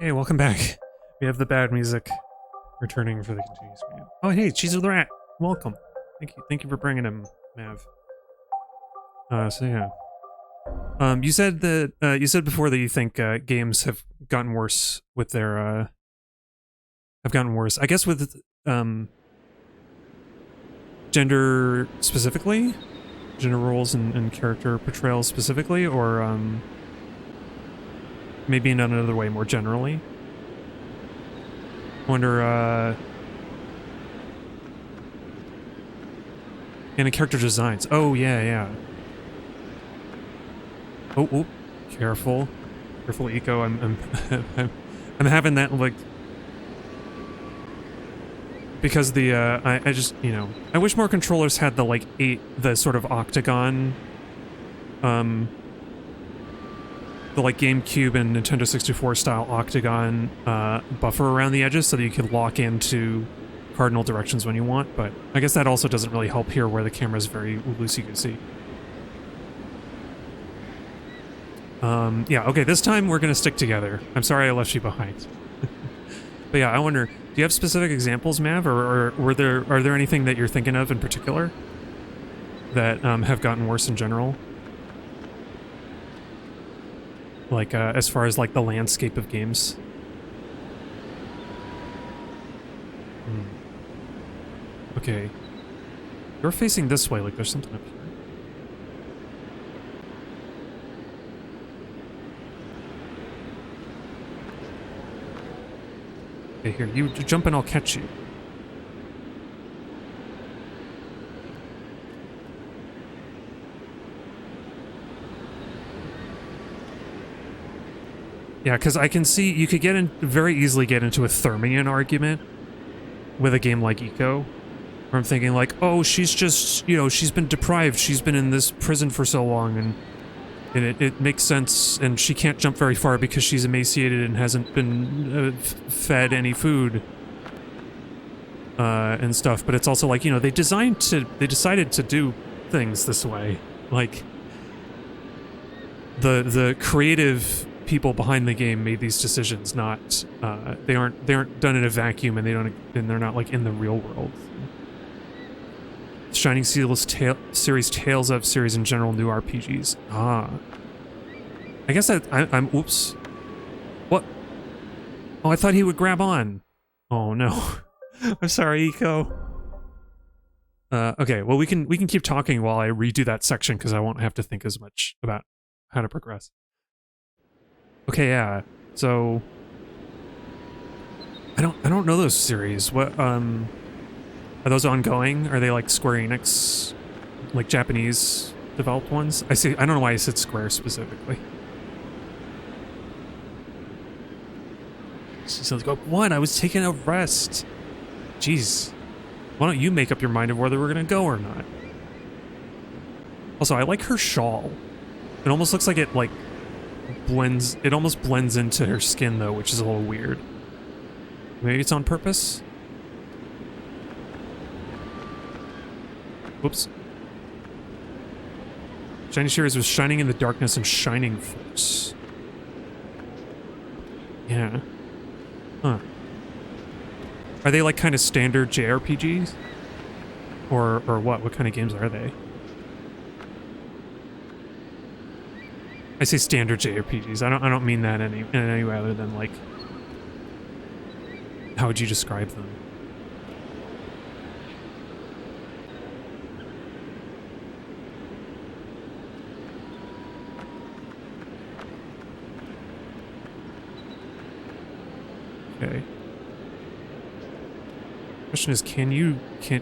Hey, welcome back. We have the bad music returning for the continuous video. Oh, hey, Cheese of the Rat. Welcome. Thank you for bringing him, Mav. So yeah. You said that you said before that you think games have gotten worse with their have gotten worse. I guess with gender specifically, gender roles and character portrayals specifically, or maybe in another way more generally. I wonder and in character designs. Oh yeah. Oh, careful, Eco. I'm I'm having that like because the I just I wish more controllers had the like the sort of octagon, the like GameCube and Nintendo 64 style octagon buffer around the edges so that you could lock into cardinal directions when you want. But I guess that also doesn't really help here where the camera's very loosey-goosey. Yeah, okay, this time we're gonna stick together. I'm sorry I left you behind. But yeah, I wonder, do you have specific examples, Mav, or are there anything that you're thinking of in particular that have gotten worse in general? Like, as far as like the landscape of games? Okay. You're facing this way, like there's something up here. Okay, here, you jump and I'll catch you. Yeah, because I can see you could very easily get into a Thermian argument with a game like Eco, where I'm thinking like, oh, she's just, she's been deprived, she's been in this prison for so long, and it makes sense, and she can't jump very far because she's emaciated and hasn't been fed any food and stuff. But it's also like, they decided to do things this way. Like the creative people behind the game made these decisions, not they aren't done in a vacuum, and they're not like in the real world. Shining Seals series, Tales of series in general, new RPGs. I guess I'm oops. What? Oh, I thought he would grab on. Oh no. I'm sorry, Eco. Okay, well we can keep talking while I redo that section because I won't have to think as much about how to progress. Okay, yeah. So I don't know those series. What are those ongoing? Are they like Square Enix, like Japanese developed ones? I don't know why I said Square specifically. She's like, what? I was taking a rest. Jeez. Why don't you make up your mind of whether we're gonna go or not? Also, I like her shawl. It almost looks like it like almost blends into her skin though, which is a little weird. Maybe it's on purpose? Whoops. Shiny series was Shining in the Darkness and Shining Force. Yeah. Huh. Are they like kind of standard JRPGs? Or what? What kind of games are they? I say standard JRPGs. I don't mean that in any way other than like, how would you describe them? Okay. Question is,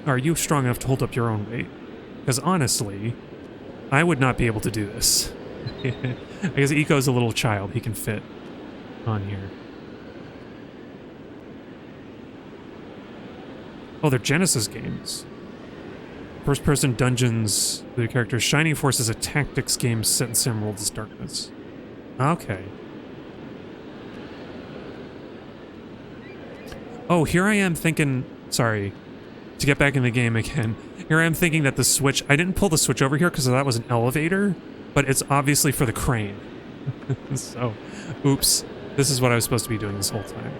are you strong enough to hold up your own weight? Because honestly, I would not be able to do this. I guess Eco's a little child, he can fit on here. Oh, they're Genesis games. First-person dungeons, the characters. Shining Force is a tactics game set in Simworld's Darkness. Okay. Oh, here I am thinking... Sorry. To get back in the game again. Here I am thinking that the switch... I didn't pull the switch over here because that was an elevator, but it's obviously for the crane. So, oops. This is what I was supposed to be doing this whole time.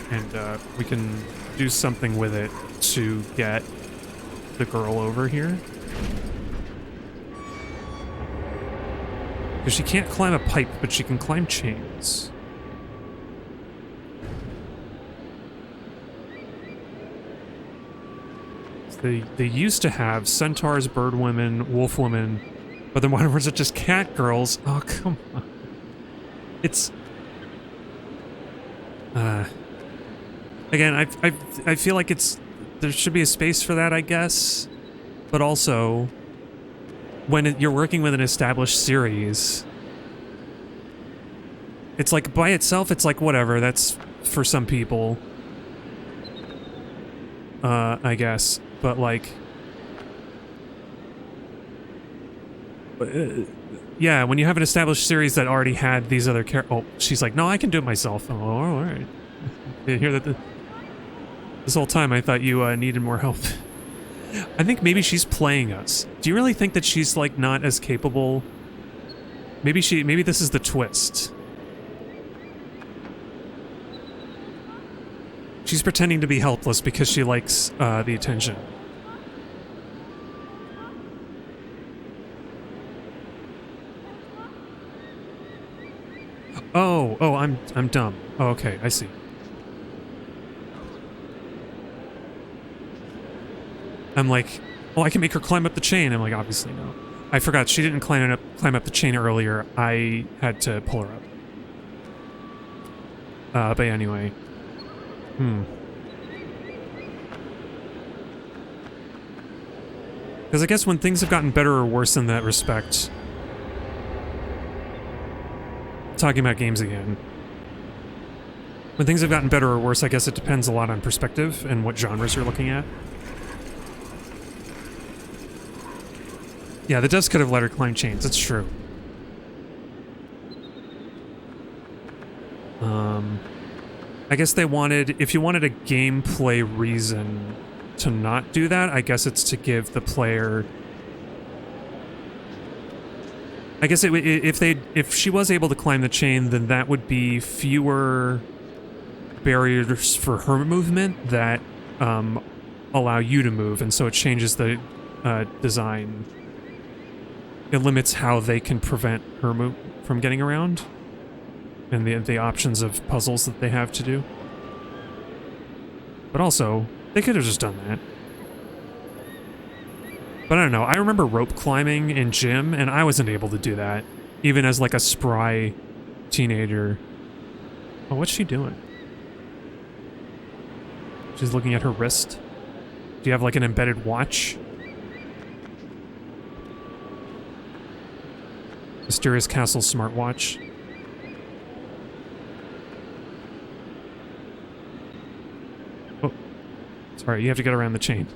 And we can do something with it to get the girl over here. Because she can't climb a pipe, but she can climb chains. They used to have centaurs, bird women, wolf women, but then why was it just cat girls? Oh, come on. It's... Again, I feel like there should be a space for that, I guess. But also, when you're working with an established series, it's like, by itself, it's like, whatever, that's for some people. I guess. But, like... yeah, when you have an established series that already had these other oh, she's like, no, I can do it myself. Oh, alright. You hear that? This whole time I thought you needed more help. I think maybe she's playing us. Do you really think that she's, like, not as capable? Maybe this is the twist. She's pretending to be helpless because she likes the attention. Oh, I'm dumb. Oh, okay, I see. I'm like, oh, I can make her climb up the chain. I'm like, obviously no. I forgot she didn't climb up the chain earlier. I had to pull her up. But anyway. Because I guess when things have gotten better or worse in that respect... Talking about games again. When things have gotten better or worse, I guess it depends a lot on perspective and what genres you're looking at. Yeah, the devs could have let her climb chains, that's true. I guess they wanted... If you wanted a gameplay reason to not do that, I guess it's to give the player... I guess if she was able to climb the chain, then that would be fewer barriers for her movement that allow you to move, and so it changes the design. It limits how they can prevent her from getting around, and the options of puzzles that they have to do. But also, they could have just done that. But I don't know, I remember rope climbing in gym, and I wasn't able to do that, even as like a spry teenager. Oh, what's she doing? She's looking at her wrist. Do you have like an embedded watch? Mysterious Castle smartwatch. Oh, sorry, you have to get around the chain.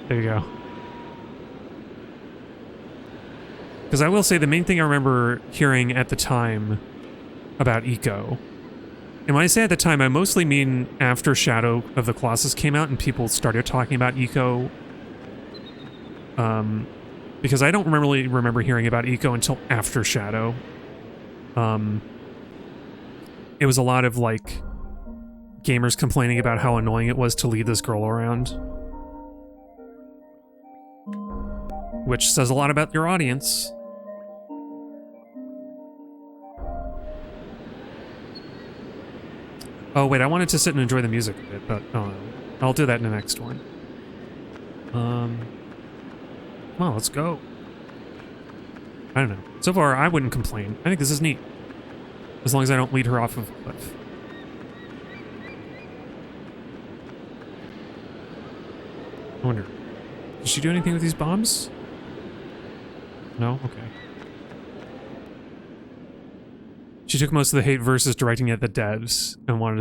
There you go. Because I will say the main thing I remember hearing at the time about Eco, and when I say at the time, I mostly mean after Shadow of the Colossus came out and people started talking about Eco. Because I don't really remember hearing about Eco until after Shadow. It was a lot of, like, gamers complaining about how annoying it was to lead this girl around. Which says a lot about your audience. Oh, wait, I wanted to sit and enjoy the music a bit, but I'll do that in the next one. Well, let's go. I don't know. So far, I wouldn't complain. I think this is neat. As long as I don't lead her off of a cliff. I wonder, did she do anything with these bombs? No? Okay. She took most of the hate versus directing at the devs and wanted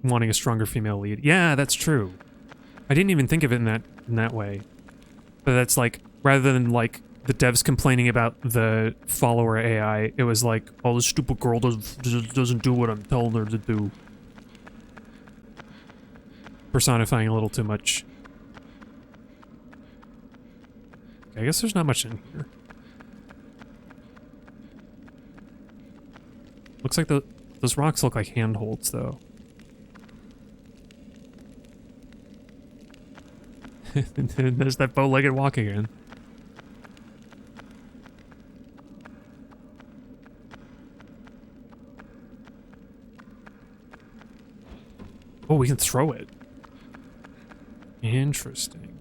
wanting a stronger female lead. Yeah, that's true. I didn't even think of it in that way. But that's like, rather than like the devs complaining about the follower AI, it was like, oh, this stupid girl doesn't do what I'm telling her to do. Personifying a little too much. Okay, I guess there's not much in here. Looks like those rocks look like handholds, though. And there's that bow-legged walk again. Oh, we can throw it. Interesting.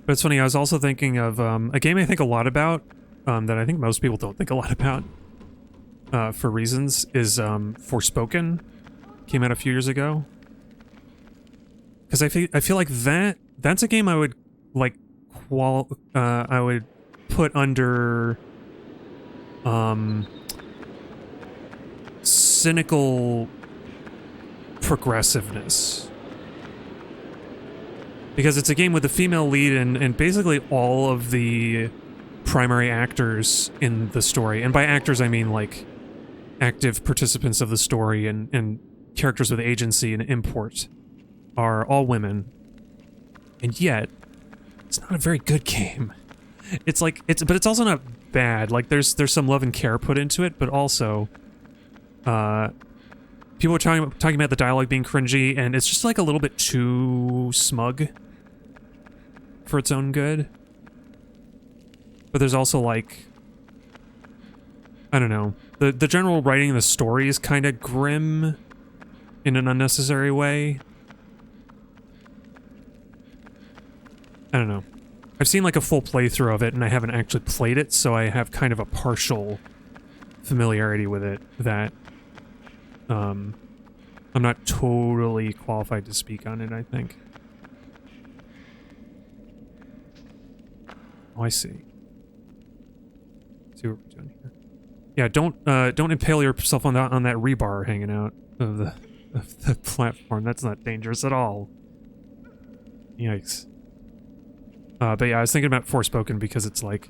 But it's funny, I was also thinking of a game I think a lot about, that I think most people don't think a lot about, for reasons, is Forspoken. Came out a few years ago. Because I feel like that's a game I would like I would put under cynical progressiveness. Because it's a game with a female lead and basically all of the primary actors in the story. And by actors I mean like active participants of the story and characters with agency and import are all women, and yet it's not a very good game. It's like but it's also not bad. Like there's some love and care put into it, but also people are talking about the dialogue being cringy, and it's just like a little bit too smug for its own good. But there's also like, I don't know, the general writing of the story is kind of grim in an unnecessary way. I don't know. I've seen like a full playthrough of it and I haven't actually played it, so I have kind of a partial familiarity with it that I'm not totally qualified to speak on it, I think. Oh, I see. Let's see what we're doing here. Yeah, don't impale yourself on that rebar hanging out of the platform. That's not dangerous at all. Yikes. But yeah, I was thinking about Forspoken because it's like,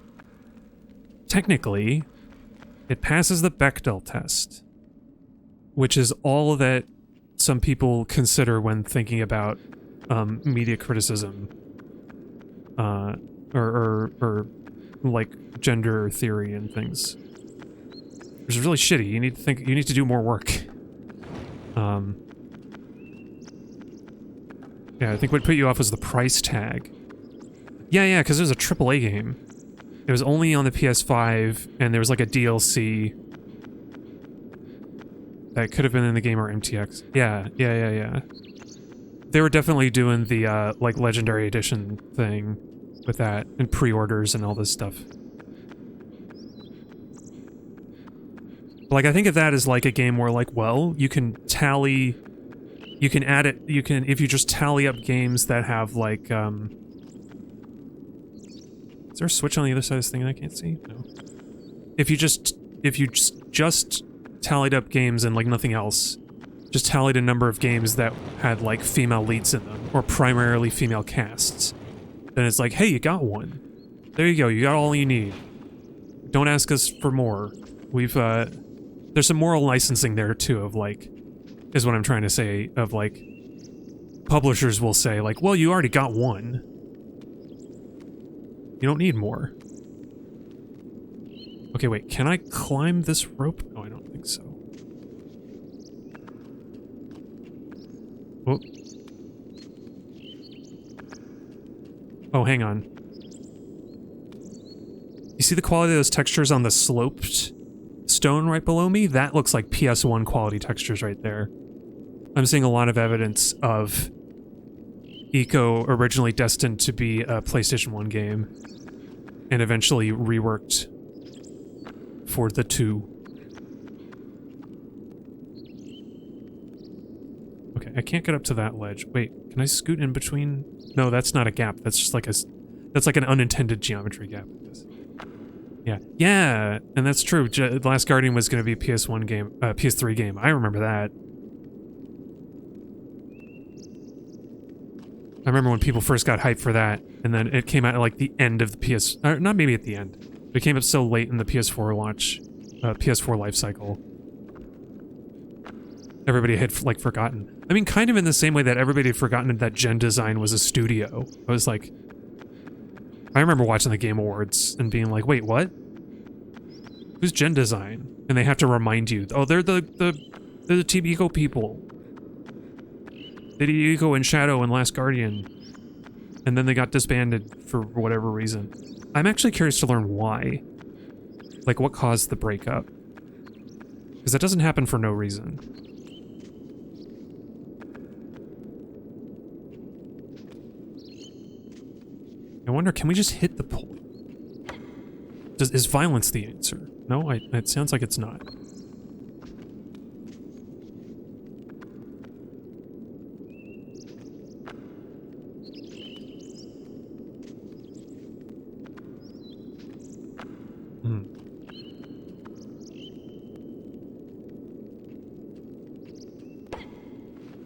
technically, it passes the Bechdel test, which is all that some people consider when thinking about media criticism, or like gender theory and things. Which is really shitty. You need to do more work. Yeah, I think what put you off was the price tag. Yeah, because it was a AAA game. It was only on the PS5, and there was like a DLC that could have been in the game or MTX. Yeah. They were definitely doing the, like, Legendary Edition thing with that, and pre-orders and all this stuff. Like, I think of that as like a game where, like, well, you can add it, if you just tally up games that have, like, is there a switch on the other side of this thing that I can't see? No. If you just tallied up games and, like, nothing else, just tallied a number of games that had, like, female leads in them, or primarily female casts, then it's like, hey, you got one. There you go, you got all you need. Don't ask us for more. We've, there's some moral licensing there, too, of, like, is what I'm trying to say, of, like, publishers will say, like, well, you already got one. You don't need more. Okay, wait, can I climb this rope? No, I don't think so. Oh. Oh, hang on. You see the quality of those textures on the sloped stone right below me? That looks like PS1 quality textures right there. I'm seeing a lot of evidence of Eco originally destined to be a PlayStation 1 game, and eventually reworked for the 2. Okay, I can't get up to that ledge. Wait, can I scoot in between? No, that's not a gap. That's just like that's like an unintended geometry gap. Yeah, and that's true. The Last Guardian was going to be a PS1 game, PS3 game. I remember that. I remember when people first got hyped for that, and then it came out at like the end of the not maybe at the end. But it came up so late in the PS4 launch, PS4 life cycle. Everybody had like forgotten. I mean, kind of in the same way that everybody had forgotten that Gen Design was a studio. I was like, I remember watching the Game Awards and being like, wait, what? Who's Gen Design? And they have to remind you, oh, they're the Team Eco people. They did Eco and Shadow and Last Guardian. And then they got disbanded for whatever reason. I'm actually curious to learn why. Like, what caused the breakup? Because that doesn't happen for no reason. I wonder, can we just hit the pole? Is violence the answer? No, it sounds like it's not.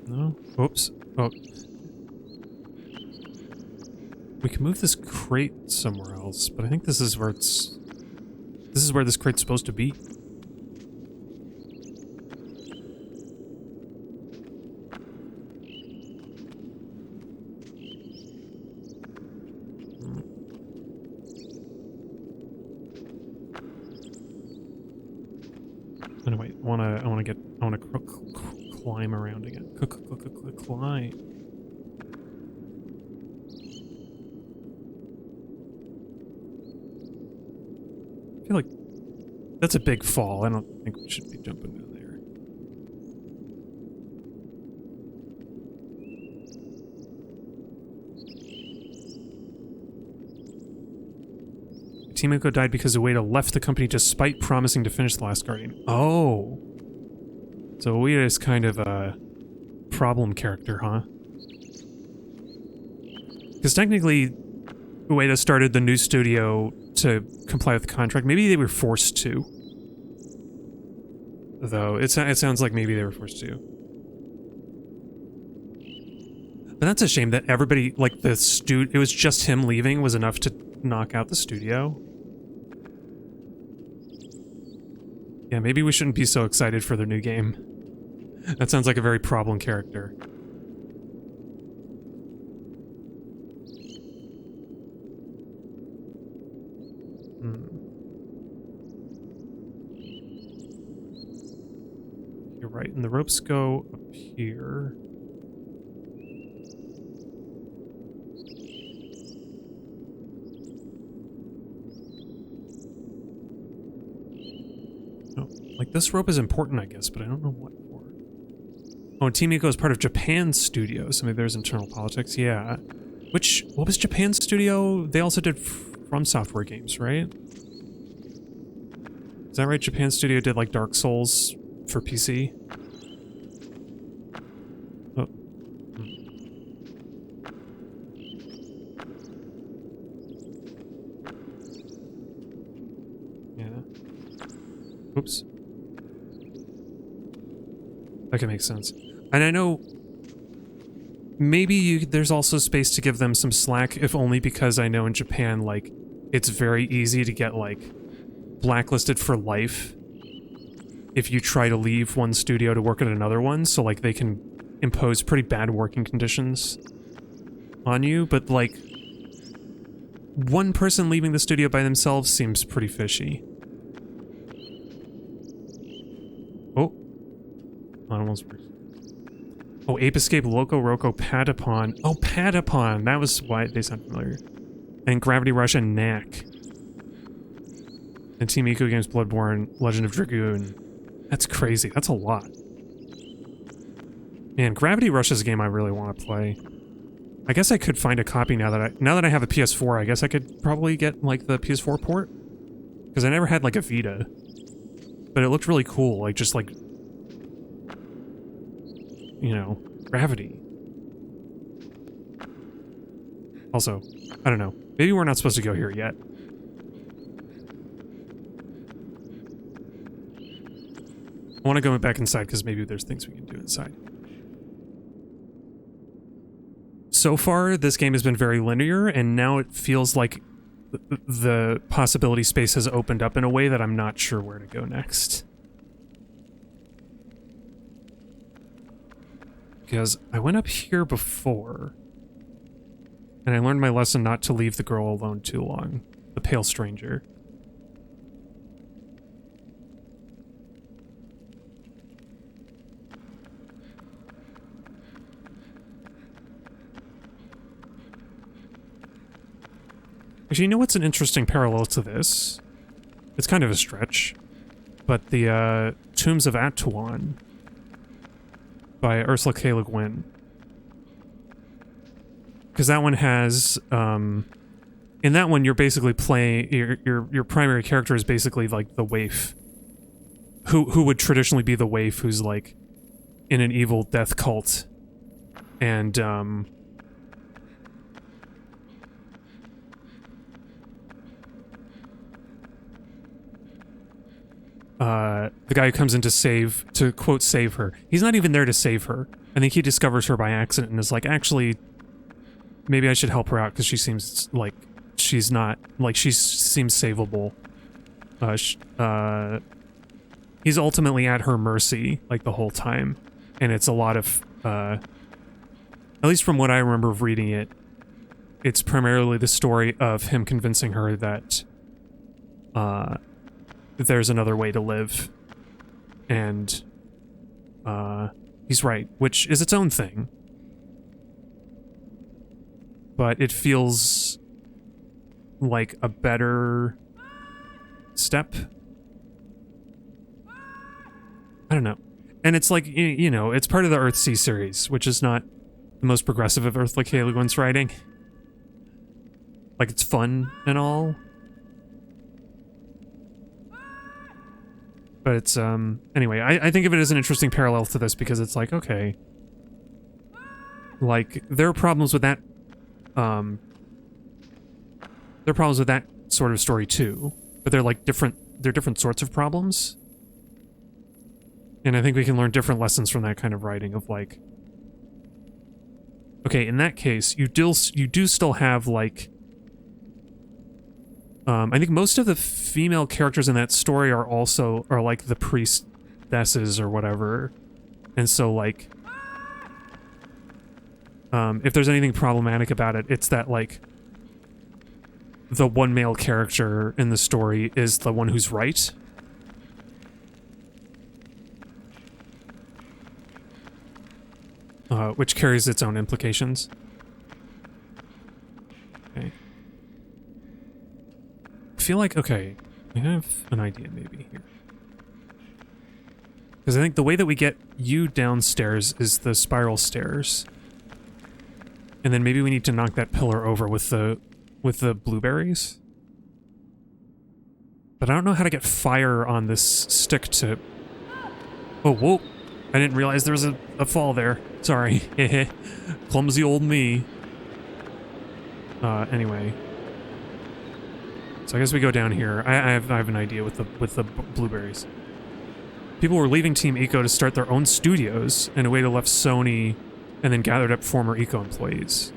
No? Oops. Oh. We can move this crate somewhere else, but I think this is where it's... This is where this crate's supposed to be. Anyway, I wanna climb around again. Climb. I feel like that's a big fall. I don't think we should be jumping down there. Team Eco died because Ueda left the company despite promising to finish The Last Guardian. Oh. So Ueda is kind of a problem character, huh? Because technically, Ueda started the new studio to comply with the contract. Maybe they were forced to. Though, it sounds like maybe they were forced to. But that's a shame that everybody, like, it was just him leaving was enough to knock out the studio. Yeah, maybe we shouldn't be so excited for their new game. That sounds like a very problem character. You're right, and the ropes go up here. Oh, like this rope is important, I guess, but I don't know what for. Oh, and Team Eco is part of Japan's studio, so maybe there's internal politics. Yeah. What was Japan's studio? They also did From Software games, right? Is that right? Japan Studio did like Dark Souls for PC. Oh. Yeah. Oops. That can make sense. And I know maybe there's also space to give them some slack, if only because I know in Japan, like, it's very easy to get, like, blacklisted for life if you try to leave one studio to work at another one, so like they can impose pretty bad working conditions on you, but like one person leaving the studio by themselves seems pretty fishy. Oh, that almost works. Oh, Ape Escape, Loco Roco, Patapon. Oh, Patapon, that was why they sound familiar. And Gravity Rush and Knack. And Team Eco Games, Bloodborne, Legend of Dragoon. That's crazy. That's a lot. Man, Gravity Rush is a game I really want to play. I guess I could find a copy now that I have a PS4. I guess I could probably get like the PS4 port, because I never had like a Vita, but it looked really cool. Like just like, you know, Gravity. Also, I don't know. Maybe we're not supposed to go here yet. I want to go back inside because maybe there's things we can do inside. So far, this game has been very linear, and now it feels like the possibility space has opened up in a way that I'm not sure where to go next. Because I went up here before. And I learned my lesson not to leave the girl alone too long. The pale stranger. Actually, you know what's an interesting parallel to this? It's kind of a stretch. But the Tombs of Atuan by Ursula K. Le Guin. Because that one has, in that one you're basically playing, your primary character is basically like the waif. Who would traditionally be the waif who's like in an evil death cult. And, the guy who comes in to quote, save her. He's not even there to save her. I think he discovers her by accident and is like, actually, maybe I should help her out because she seems like she's not, like she seems savable. He's ultimately at her mercy, like the whole time. And it's a lot of, at least from what I remember of reading it, it's primarily the story of him convincing her that, there's another way to live. And, he's right, which is its own thing. But it feels like a better step. I don't know. And it's like, you know, it's part of the Earthsea series, which is not the most progressive of Ursula K. Le Guin's writing. Like, it's fun and all. But it's, anyway, I think of it as an interesting parallel to this because it's like, okay. Like, there are problems with that, there are problems with that sort of story too. But they're like they're different sorts of problems. And I think we can learn different lessons from that kind of writing of like, okay, in that case, you do still have like, I think most of the female characters in that story are like the priestesses or whatever. And so like, if there's anything problematic about it, it's that like, the one male character in the story is the one who's right. Which carries its own implications. Okay. I feel like, okay, I have an idea maybe here. Because I think the way that we get you downstairs is the spiral stairs. And then maybe we need to knock that pillar over with the blueberries. But I don't know how to get fire on this stick to... Oh, whoa. I didn't realize there was a fall there. Sorry. Clumsy old me. Anyway. So I guess we go down here. I have an idea with the blueberries. People were leaving Team Eco to start their own studios in a way to left Sony and then gathered up former Eco employees.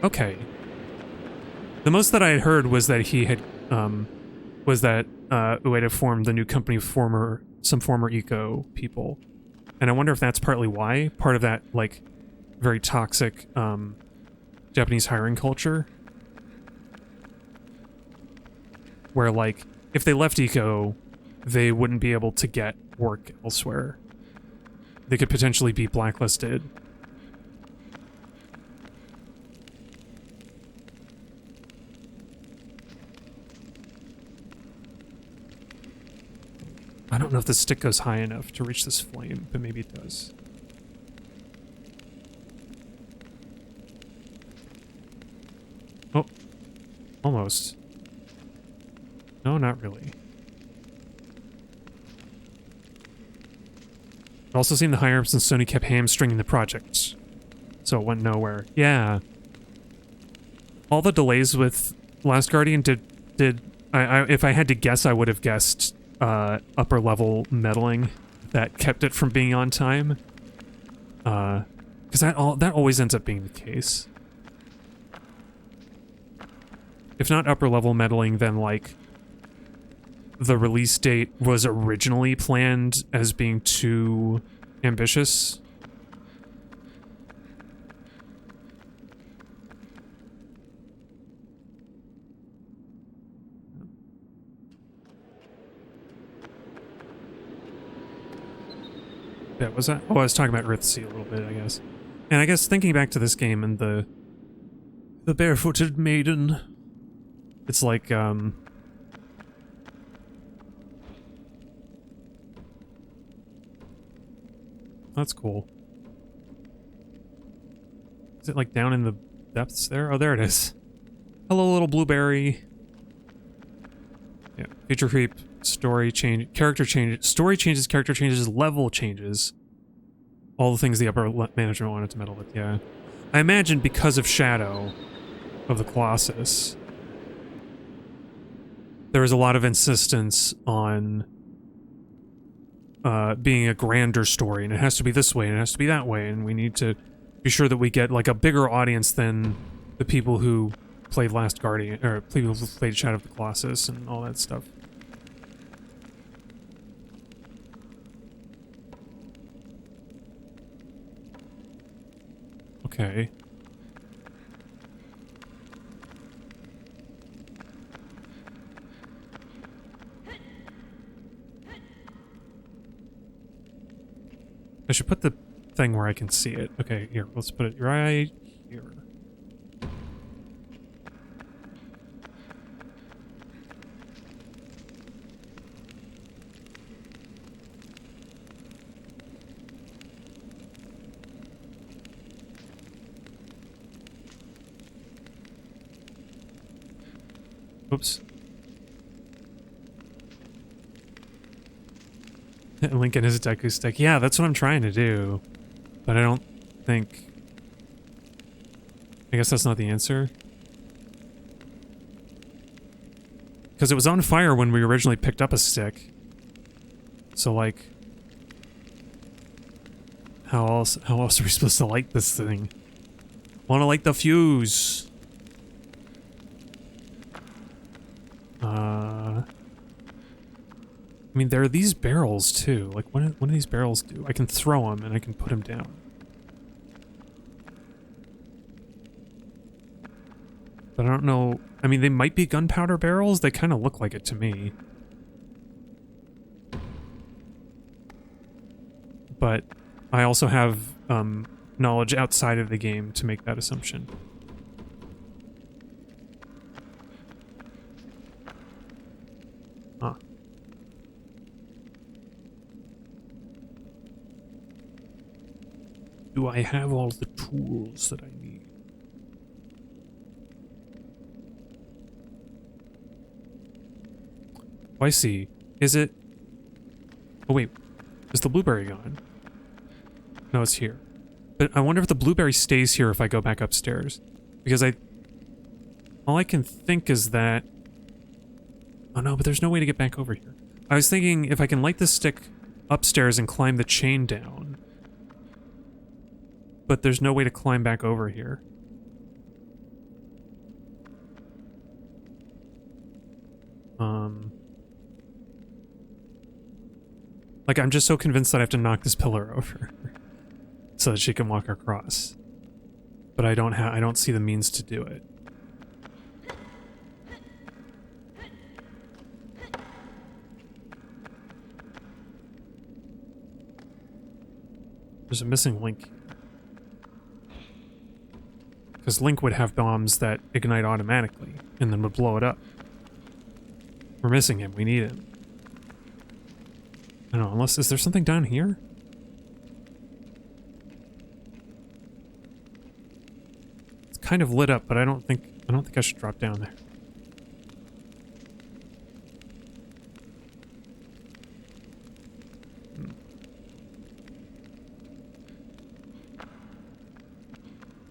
Okay. The most that I had heard was that he had, was that Ueda formed the new company of some former Eco people. And I wonder if that's partly why, part of that, like, very toxic, Japanese hiring culture. Where, like, if they left Eco, they wouldn't be able to get work elsewhere. They could potentially be blacklisted. I don't know if the stick goes high enough to reach this flame, but maybe it does. Oh, almost. No, not really. It also seemed the higher-ups in Sony kept hamstringing the project, so it went nowhere. Yeah. All the delays with Last Guardian if I had to guess, I would have guessed upper level meddling that kept it from being on time. Because that always ends up being the case. If not upper level meddling, then like the release date was originally planned as being too ambitious. Yeah, was that? Oh, I was talking about Rithsea a little bit, I guess. And I guess thinking back to this game and the barefooted maiden, it's like, that's cool. Is it like down in the depths there? Oh, there it is. Hello, little blueberry. Yeah, feature creep, story change, character change, story changes, character changes, level changes. All the things the upper management wanted to meddle with, yeah. I imagine because of Shadow of the Colossus, there was a lot of insistence on being a grander story, and it has to be this way, and it has to be that way, and we need to be sure that we get like a bigger audience than the people who played Last Guardian, or people who played Shadow of the Colossus and all that stuff. Okay. I should put the thing where I can see it. Okay, here, let's put it right here. Oops. Link in his Deku stick. Yeah, that's what I'm trying to do. But I don't think... I guess that's not the answer. Because it was on fire when we originally picked up a stick. So, like... How else are we supposed to light this thing? Wanna light the fuse! I mean, there are these barrels, too. Like, what do these barrels do? I can throw them, and I can put them down. But I don't know... I mean, they might be gunpowder barrels. They kind of look like it to me. But I also have knowledge outside of the game to make that assumption. Huh. Do I have all the tools that I need? Oh, I see. Is it... Oh, wait. Is the blueberry gone? No, it's here. But I wonder if the blueberry stays here if I go back upstairs. Because all I can think is that... Oh no, but there's no way to get back over here. I was thinking if I can light the stick upstairs and climb the chain down... But there's no way to climb back over here. Like, I'm just so convinced that I have to knock this pillar over so that she can walk across. But I don't see the means to do it. There's a missing link. Because Link would have bombs that ignite automatically, and then would blow it up. We're missing him. We need him. I don't know, unless... Is there something down here? It's kind of lit up, but I don't think I should drop down there.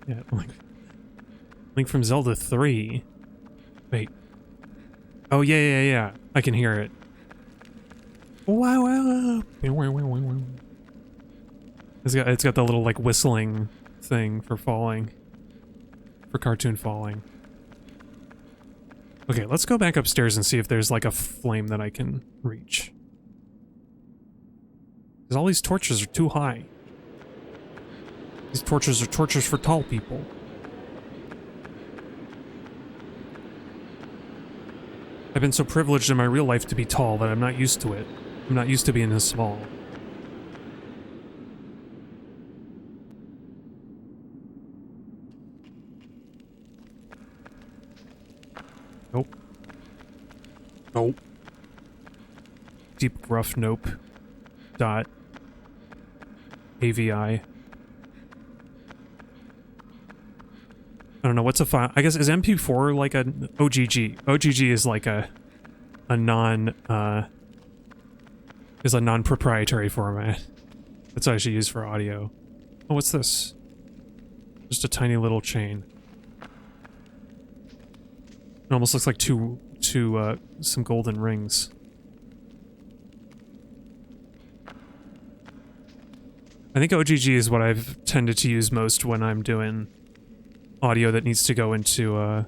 Yeah, Link from Zelda 3. Wait. Oh, yeah. I can hear it. Wow. It's got the little, like, whistling thing for falling. For cartoon falling. Okay, let's go back upstairs and see if there's, like, a flame that I can reach. Because all these torches are too high. These torches are torches for tall people. I've been so privileged in my real life to be tall that I'm not used to it. I'm not used to being this small. Nope. Deep gruff nope. Dot. AVI. I don't know, what's a file? I guess, is MP4 like an OGG? OGG is like a non-proprietary format. That's what I should use for audio. Oh, what's this? Just a tiny little chain. It almost looks like some golden rings. I think OGG is what I've tended to use most when I'm doing audio that needs to go into,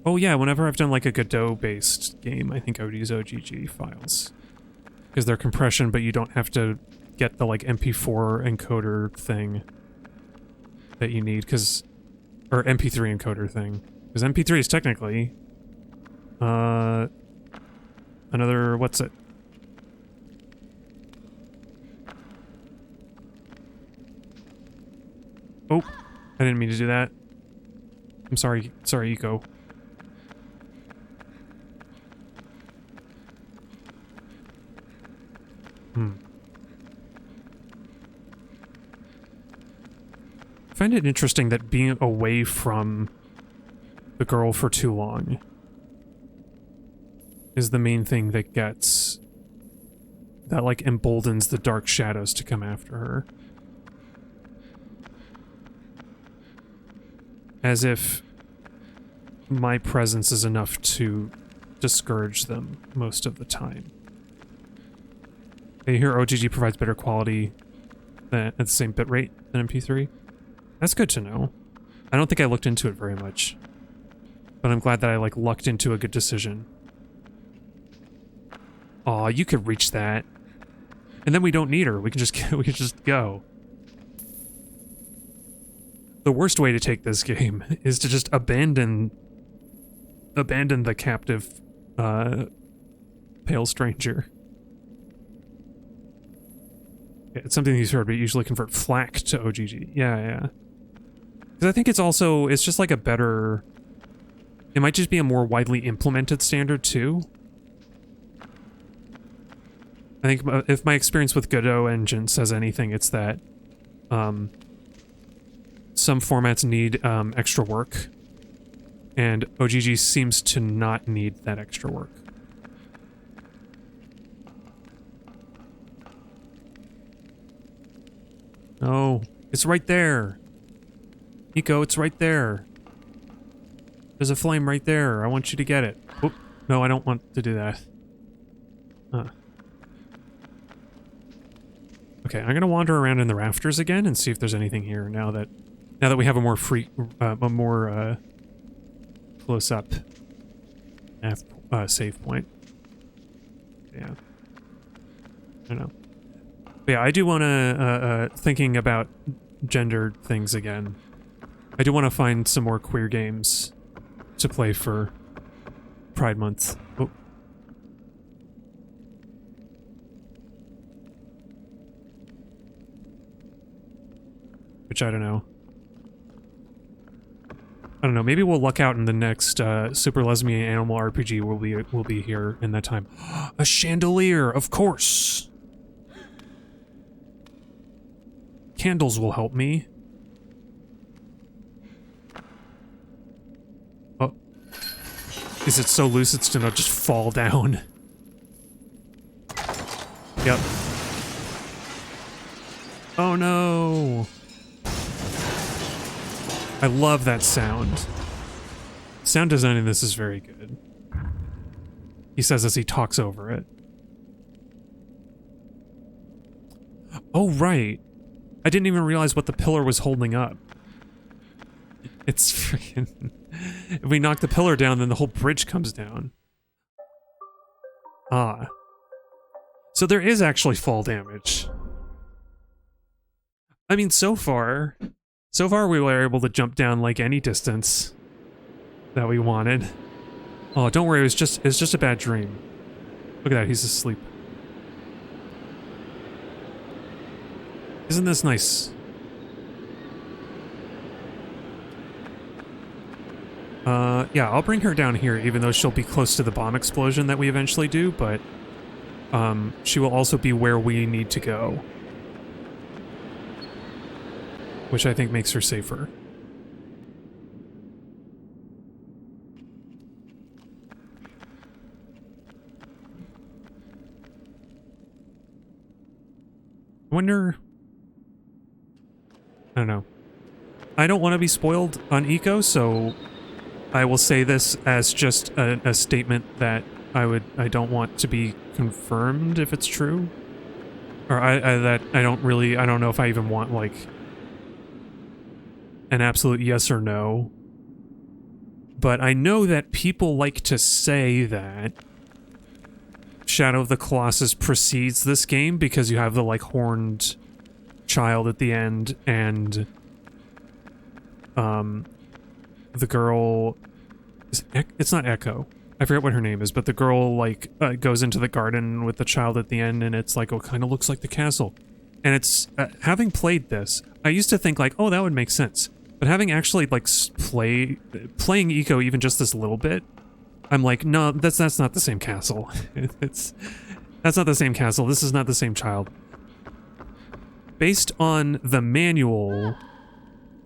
oh yeah, whenever I've done like a Godot-based game, I think I would use OGG files. Because they're compression, but you don't have to get the like MP4 encoder thing that you need, because... or MP3 encoder thing. Because MP3 is technically... another... what's it? Oh, I didn't mean to do that. I'm sorry, Eco. I find it interesting that being away from the girl for too long is the main thing that gets... that, like, emboldens the dark shadows to come after her. As if my presence is enough to discourage them most of the time. I hear OGG provides better quality at the same bitrate than MP3. That's good to know. I don't think I looked into it very much. But I'm glad that I, like, lucked into a good decision. Aw, you could reach that. And then we don't need her. We can just go. The worst way to take this game is to just abandon the captive, pale stranger. Yeah, it's something he's heard, but usually convert FLAC to OGG. Yeah. Because I think it's just like a better... It might just be a more widely implemented standard, too. I think if my experience with Godot engine says anything, it's that, some formats need, extra work, and OGG seems to not need that extra work. Oh, it's right there. Nico, it's right there. There's a flame right there. I want you to get it. Oop. No, I don't want to do that. Okay, I'm gonna wander around in the rafters again and see if there's anything here now that we have a more close-up save point. Yeah. I don't know. But yeah, I do want to, thinking about gendered things again, I do want to find some more queer games to play for Pride Month. Oh. Which I don't know. Maybe we'll luck out in the next Super Lesbian Animal RPG will be here in that time. A chandelier, of course! Candles will help me. Oh. Is it so loose it's gonna just fall down? Yep. Oh no! I love that sound. Sound design in this is very good. He says as he talks over it. Oh, right. I didn't even realize what the pillar was holding up. It's freaking... If we knock the pillar down, then the whole bridge comes down. Ah. So there is actually fall damage. I mean, so far we were able to jump down like any distance that we wanted. Oh, don't worry, it's just a bad dream. Look at that, he's asleep. Isn't this nice? Yeah, I'll bring her down here, even though she'll be close to the bomb explosion that we eventually do, but she will also be where we need to go. Which I think makes her safer. I wonder... I don't know. I don't want to be spoiled on Eco, so I will say this as just a statement that I don't want to be confirmed if it's true. Or that I don't know if I even want, like, an absolute yes or no. But I know that people like to say that Shadow of the Colossus precedes this game because you have the, like, horned child at the end, and the girl... It's not Echo. I forget what her name is, but the girl, like, goes into the garden with the child at the end, and it's like, oh, it kind of looks like the castle. And it's, having played this, I used to think, like, oh, that would make sense. But having actually, like, playing Eco even just this little bit, I'm like, no, that's not the same castle. That's not the same castle. This is not the same child. Based on the manual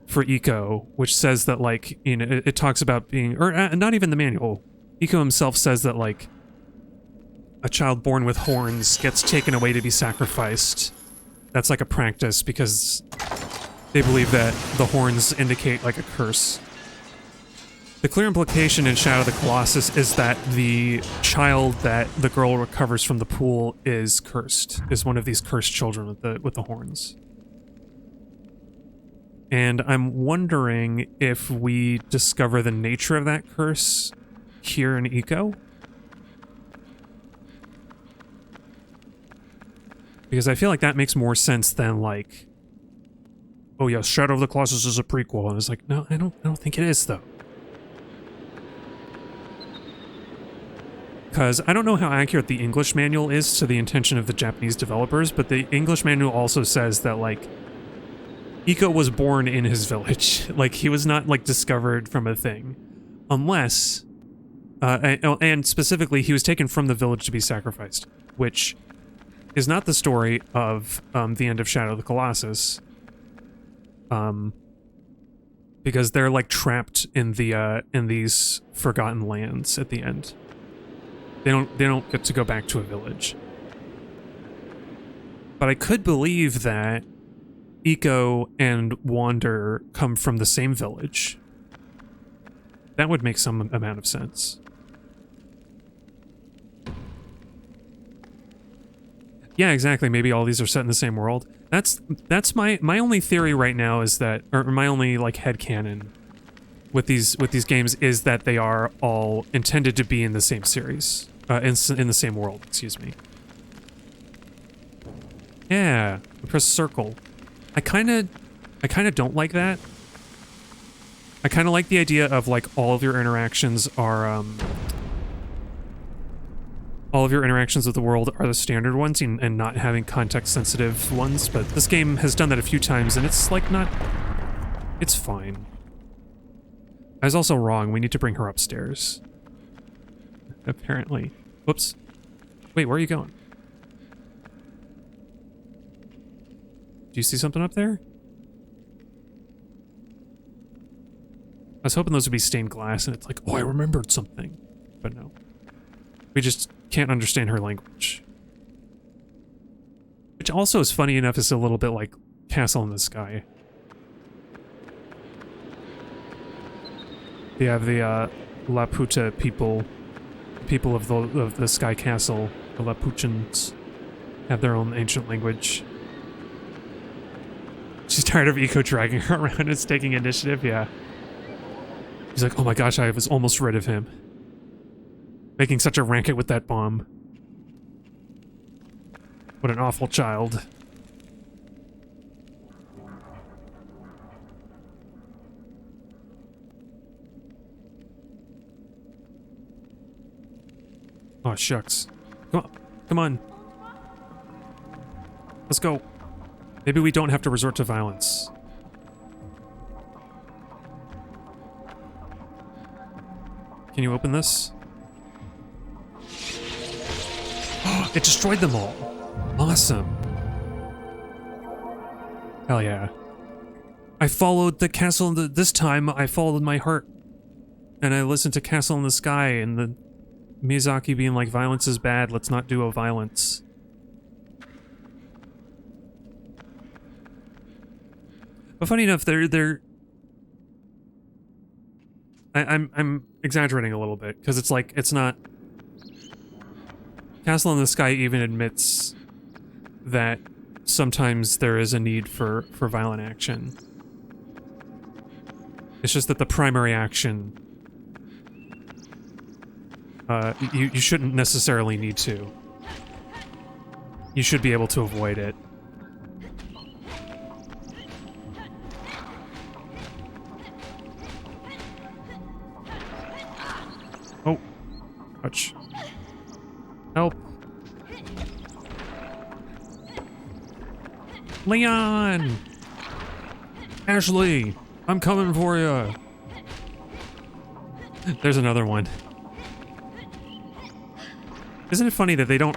for Eco, which says that, like, you know, it talks about being, or not even the manual. Eco himself says that, like, a child born with horns gets taken away to be sacrificed. That's like a practice because they believe that the horns indicate, like, a curse. The clear implication in Shadow of the Colossus is that the child that the girl recovers from the pool is cursed, is one of these cursed children with the horns. And I'm wondering if we discover the nature of that curse here in Eco. Because I feel like that makes more sense than, like, oh yeah, Shadow of the Colossus is a prequel. And it's like, no, I don't think it is, though. Because I don't know how accurate the English manual is to the intention of the Japanese developers, but the English manual also says that, like, Eco was born in his village. Like, he was not, like, discovered from a thing. Unless, and specifically, he was taken from the village to be sacrificed, which is not the story of the end of Shadow of the Colossus. Because they're, like, trapped in these forgotten lands at the end. They don't get to go back to a village. But I could believe that Eco and Wander come from the same village. That would make some amount of sense. Yeah, exactly. Maybe all these are set in the same world. That's my only theory right now is that, or my only, like, headcanon with these games is that they are all intended to be in the same series. In the same world, excuse me. Yeah, press circle. I kind of don't like that. I kind of like the idea of, like, all of your interactions with the world are the standard ones and not having context-sensitive ones, but this game has done that a few times, and it's, like, not... It's fine. I was also wrong. We need to bring her upstairs. Apparently. Whoops. Wait, where are you going? Do you see something up there? I was hoping those would be stained glass, and it's like, oh, I remembered something. But no. We just can't understand her language. Which also is funny enough, is a little bit like Castle in the Sky. They have the Laputa people of the Sky Castle, the Lapuchans, have their own ancient language. She's tired of Eco dragging her around and taking initiative, yeah. He's like, oh my gosh, I was almost rid of him. Making such a racket with that bomb. What an awful child. Oh, shucks. Come on. Let's go. Maybe we don't have to resort to violence. Can you open this? It destroyed them all. Awesome. Hell yeah. I followed the castle this time I followed my heart. And I listened to Castle in the Sky and the Miyazaki being like, violence is bad, let's not do a violence. But funny enough, I'm exaggerating a little bit, because it's like, it's not... Castle in the Sky even admits that sometimes there is a need for violent action. It's just that the primary action... you shouldn't necessarily need to. You should be able to avoid it. Oh. Ouch. Help. Leon! Ashley! I'm coming for you! There's another one. Isn't it funny that they don't...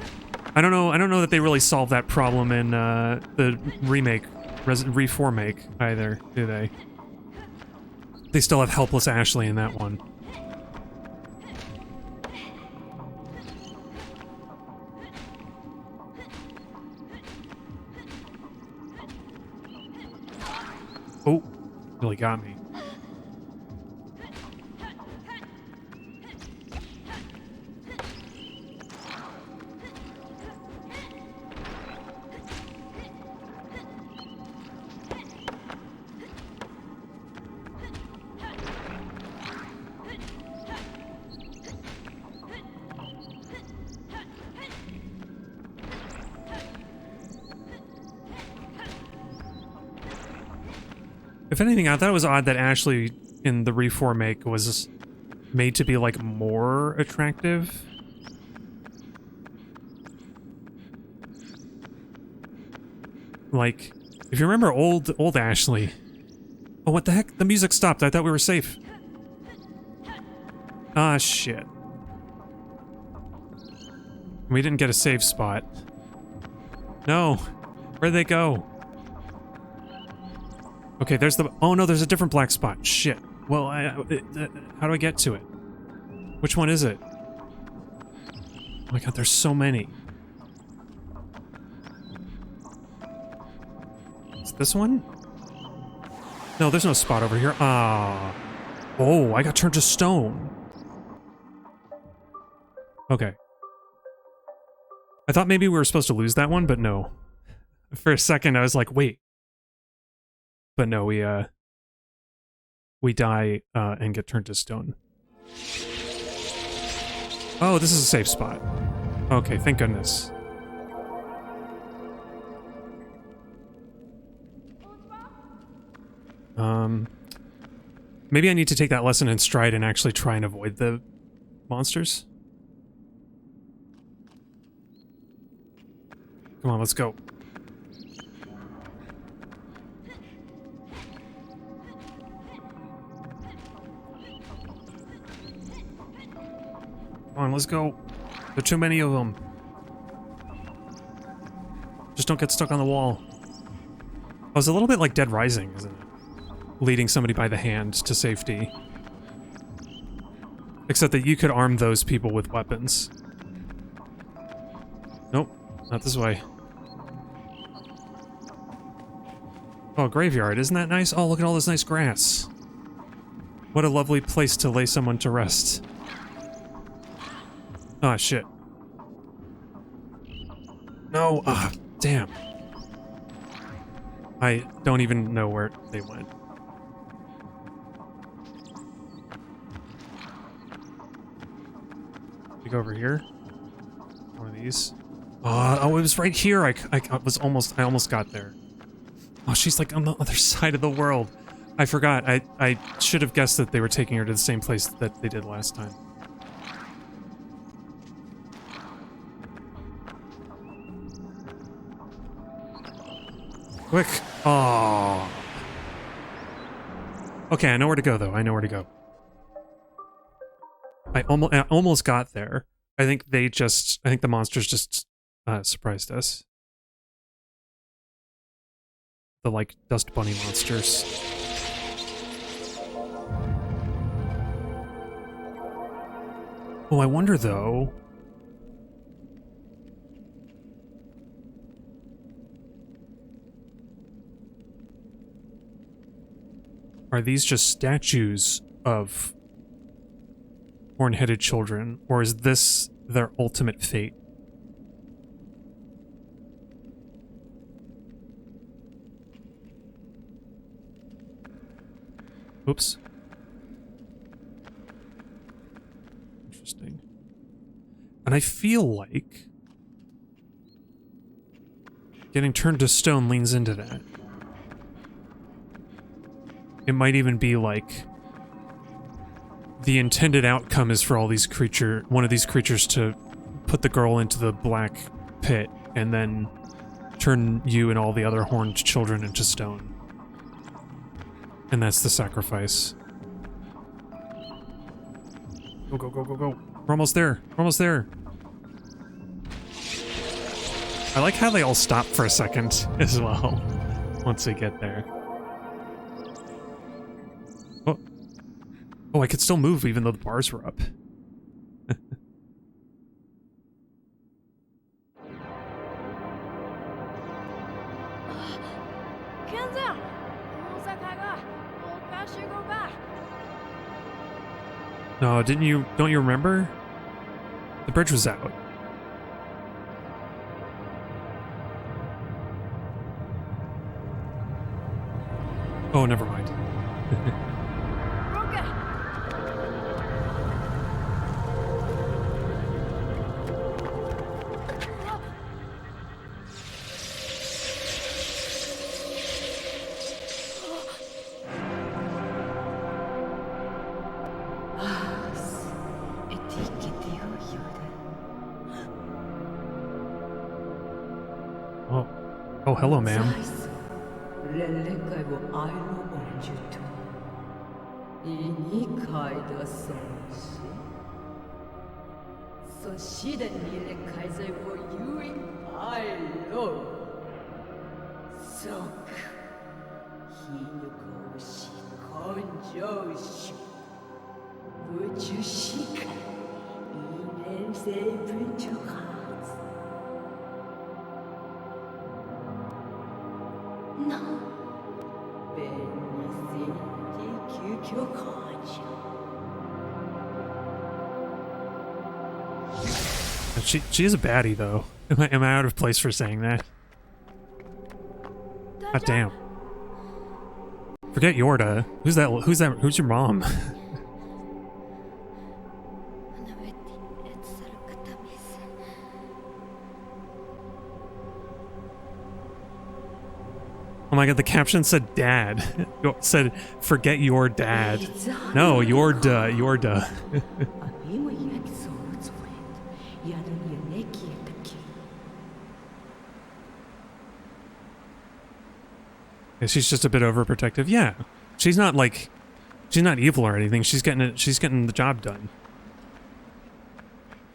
I don't know that they really solved that problem in the remake, re-remake either, do they? They still have helpless Ashley in that one. Oh, really got me. If anything, I thought it was odd that Ashley in the remake was made to be, like, more attractive. Like, if you remember old Ashley... Oh, what the heck? The music stopped. I thought we were safe. Ah, shit. We didn't get a save spot. No. Where'd they go? Okay, there's the... Oh no, there's a different black spot. Shit. Well, how do I get to it? Which one is it? Oh my god, there's so many. Is this one? No, there's no spot over here. Ah. Oh, I got turned to stone. Okay. I thought maybe we were supposed to lose that one, but no. For a second, I was like, wait. But no, we die, and get turned to stone. Oh, this is a safe spot. Okay, thank goodness. Maybe I need to take that lesson in stride and actually try and avoid the monsters. Come on, let's go. Come on, let's go. There are too many of them. Just don't get stuck on the wall. Oh, it's a little bit like Dead Rising, isn't it? Leading somebody by the hand to safety. Except that you could arm those people with weapons. Nope, not this way. Oh, graveyard, isn't that nice? Oh, look at all this nice grass. What a lovely place to lay someone to rest. Oh, shit. No, ah, damn. I don't even know where they went. We go over here. One of these. Oh, it was right here. I almost got there. Oh, she's like on the other side of the world. I forgot. I should have guessed that they were taking her to the same place that they did last time. Quick. Oh. Okay, I know where to go, though. I know where to go. I almost got there. I think the monsters just surprised us. The like dust bunny monsters. Oh, I wonder though. Are these just statues of horn-headed children, or is this their ultimate fate? Oops. Interesting. And I feel like getting turned to stone leans into that. It might even be like the intended outcome is for all these one of these creatures to put the girl into the black pit and then turn you and all the other horned children into stone. And that's the sacrifice. Go, go, go, go, go. We're almost there. We're almost there. I like how they all stop for a second as well once they get there. Oh. Oh, I could still move even though the bars were up. No, don't you remember? The bridge was out. Oh, never mind. Oh, hello, ma'am. She is a baddie, though. Am I out of place for saying that? God damn. Forget Yorda. Who's that? Who's your mom? Oh my god, the caption said dad. It said, forget your dad. No, Yorda. Yeah, she's just a bit overprotective. Yeah. She's not evil or anything. She's getting the job done.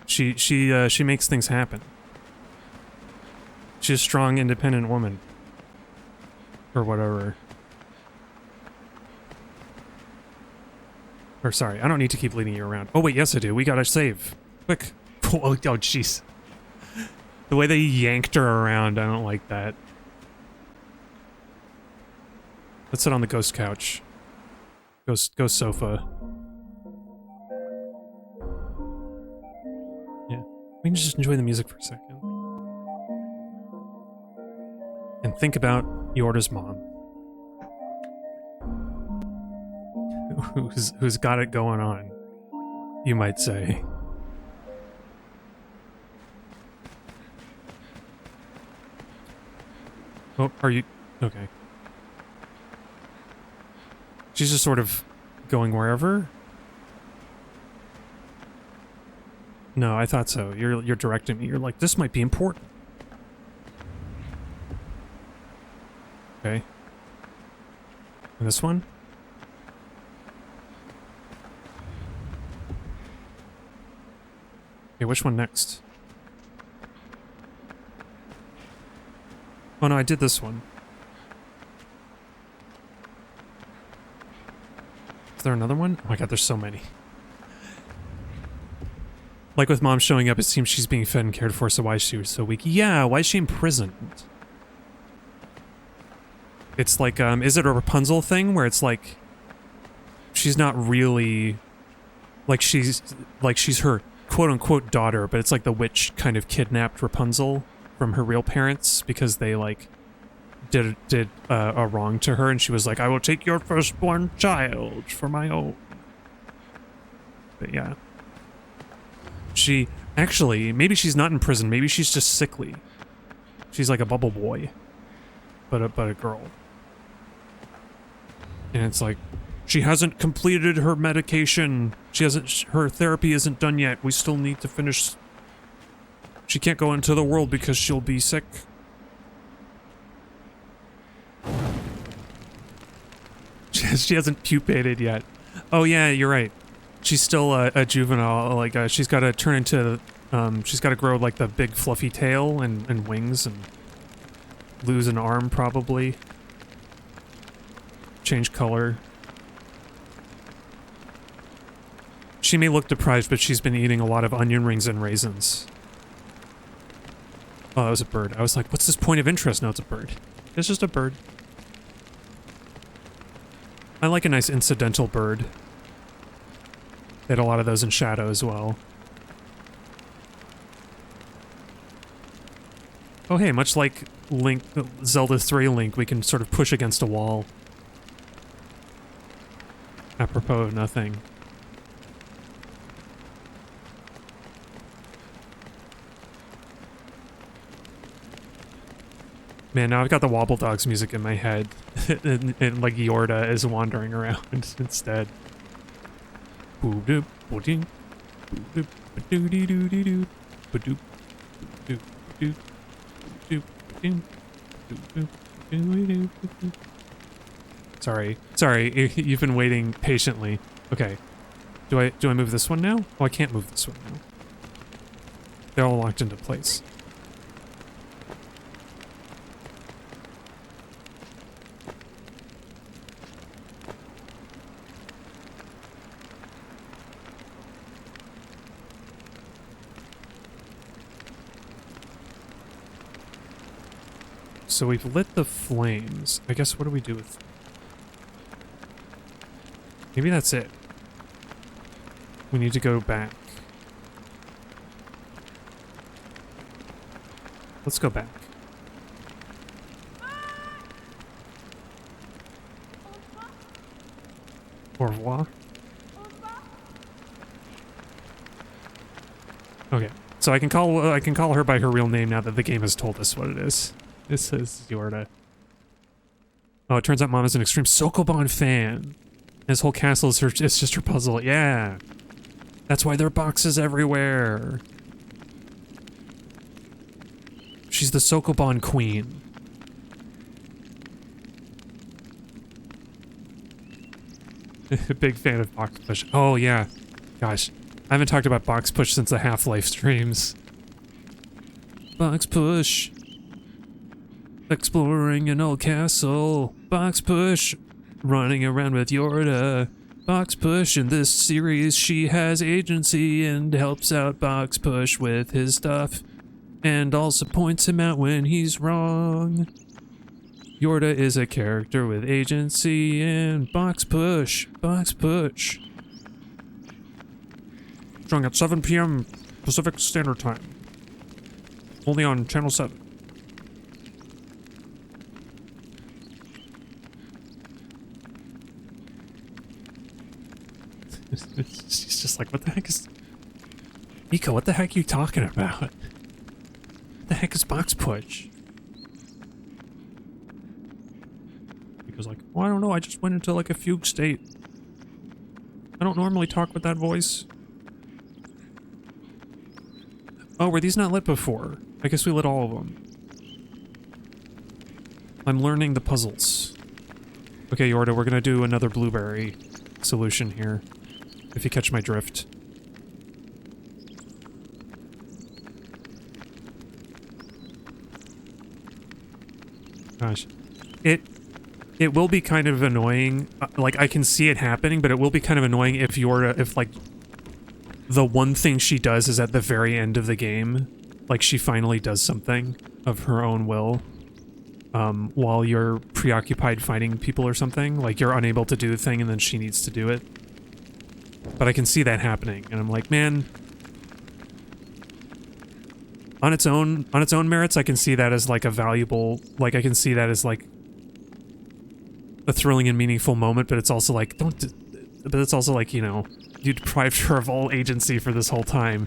She makes things happen. She's a strong, independent woman. Or whatever. Or sorry, I don't need to keep leading you around. Oh wait, yes I do. We gotta save. Quick. Oh jeez. The way they yanked her around, I don't like that. Let's sit on the ghost couch. Ghost sofa. Yeah. We can just enjoy the music for a second. And think about Yorda's mom. Who's got it going on, you might say. Oh, are you... Okay. She's just sort of going wherever? No, I thought so. You're directing me. You're like, this might be important. Okay. And this one? Okay, which one next? Oh no, I did this one. Is there another one? Oh my god, there's so many. Like with Mom showing up, it seems she's being fed and cared for, so why is she so weak? Yeah, why is she imprisoned? It's like, is it a Rapunzel thing where it's like she's not really like she's her quote-unquote daughter, but it's like the witch kind of kidnapped Rapunzel from her real parents because they like did a wrong to her, and she was like, I will take your firstborn child for my own. But yeah. She actually, maybe she's not in prison, maybe she's just sickly. She's like a bubble boy, but a girl. And it's like, she hasn't completed her medication. Her therapy isn't done yet. We still need to finish. She can't go into the world because she'll be sick. She hasn't pupated yet. Oh yeah, you're right. She's still a juvenile. Like she's got to turn into. She's got to grow like the big fluffy tail and wings and lose an arm probably. Change color. She may look deprived, but she's been eating a lot of onion rings and raisins. Oh, that was a bird. I was like, what's this point of interest? No, it's a bird. It's just a bird. I like a nice incidental bird. They had a lot of those in Shadow as well. Oh hey, much like Link, Zelda 3 Link, we can sort of push against a wall. Apropos of nothing. Man, now I've got the Wobble Dogs music in my head, and like Yorda is wandering around instead. Sorry, you've been waiting patiently. Okay, do I move this one now? Oh, I can't move this one now. They're all locked into place. So we've lit the flames. I guess what do we do with... Maybe that's it. We need to go back. Let's go back. Au revoir. Okay, so I can call her by her real name now that the game has told us what it is. This is Yorda. Oh, it turns out Mom is an extreme Sokoban fan. His whole castle is it's just her puzzle. Yeah. That's why there are boxes everywhere. She's the Sokoban queen. Big fan of Box Push. Oh, yeah. Gosh. I haven't talked about Box Push since the Half-Life streams. Box Push. Exploring an old castle. Box Push. Running around with Yorda. Box Push. In this series, she has agency and helps out Box Push with his stuff. And also points him out when he's wrong. Yorda is a character with agency and Box Push. Box Push. Strung at 7 p.m. Pacific Standard Time. Only on Channel 7. She's just like, what the heck is... Miko, what the heck are you talking about? What the heck is Box Push? Miko's like, oh, I don't know, I just went into like a fugue state. I don't normally talk with that voice. Oh, were these not lit before? I guess we lit all of them. I'm learning the puzzles. Okay, Yorda, we're gonna do another blueberry solution here. If you catch my drift. Gosh. It will be kind of annoying. Like, I can see it happening, but it will be kind of annoying if if, like, the one thing she does is at the very end of the game. Like, she finally does something of her own will. While you're preoccupied fighting people or something. Like, you're unable to do the thing and then she needs to do it. But I can see that happening, and I'm like, man... On its own merits, I can see that as, like, a valuable... Like, I can see that as, like... a thrilling and meaningful moment, but it's also like, but it's also like, you know, you deprived her of all agency for this whole time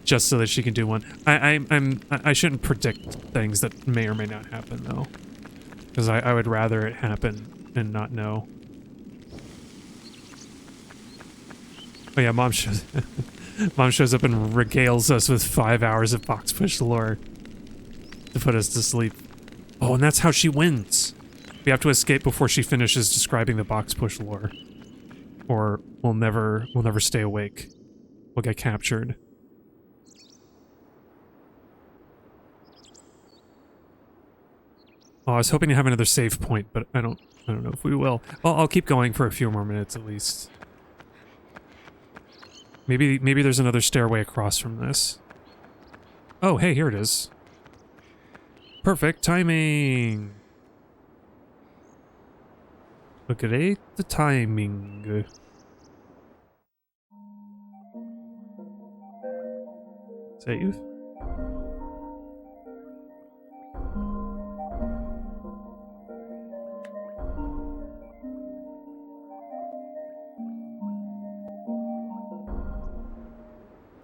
just so that she can do one. I shouldn't predict things that may or may not happen, though. Because I would rather it happen and not know. Oh yeah, Mom shows Mom shows up and regales us with 5 hours of box push lore to put us to sleep. Oh, and that's how she wins. We have to escape before she finishes describing the box push lore. Or we'll never stay awake. We'll get captured. Oh, I was hoping to have another save point, but I don't know if we will. Well, I'll keep going for a few more minutes at least. Maybe there's another stairway across from this. Oh, hey, here it is. Perfect timing. Look at the timing. Save.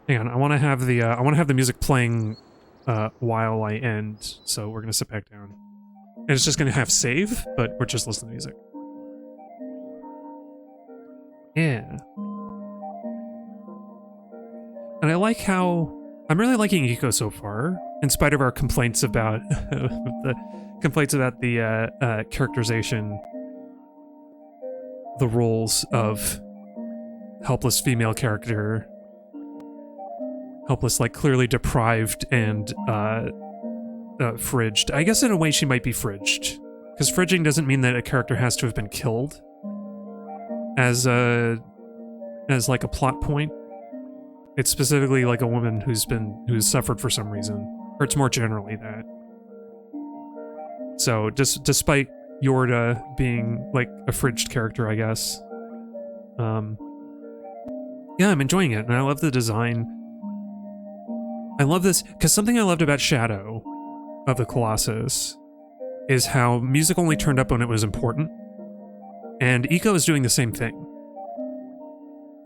Hang on, I want to have the music playing while I end, so we're gonna sit back down. And it's just gonna have save, but we're just listening to music. Yeah. And I like how... I'm really liking Eco so far, in spite of our complaints about the characterization, the roles of helpless female character, helpless, like, clearly deprived and fridged. I guess in a way she might be fridged, because fridging doesn't mean that a character has to have been killed as like a plot point. It's specifically like a woman who's suffered for some reason, or it's more generally that. So despite Yorda being like a fridged character, I guess, yeah, I'm enjoying it, and I love the design. I love this because something I loved about Shadow of the Colossus is how music only turned up when it was important. And Eco is doing the same thing.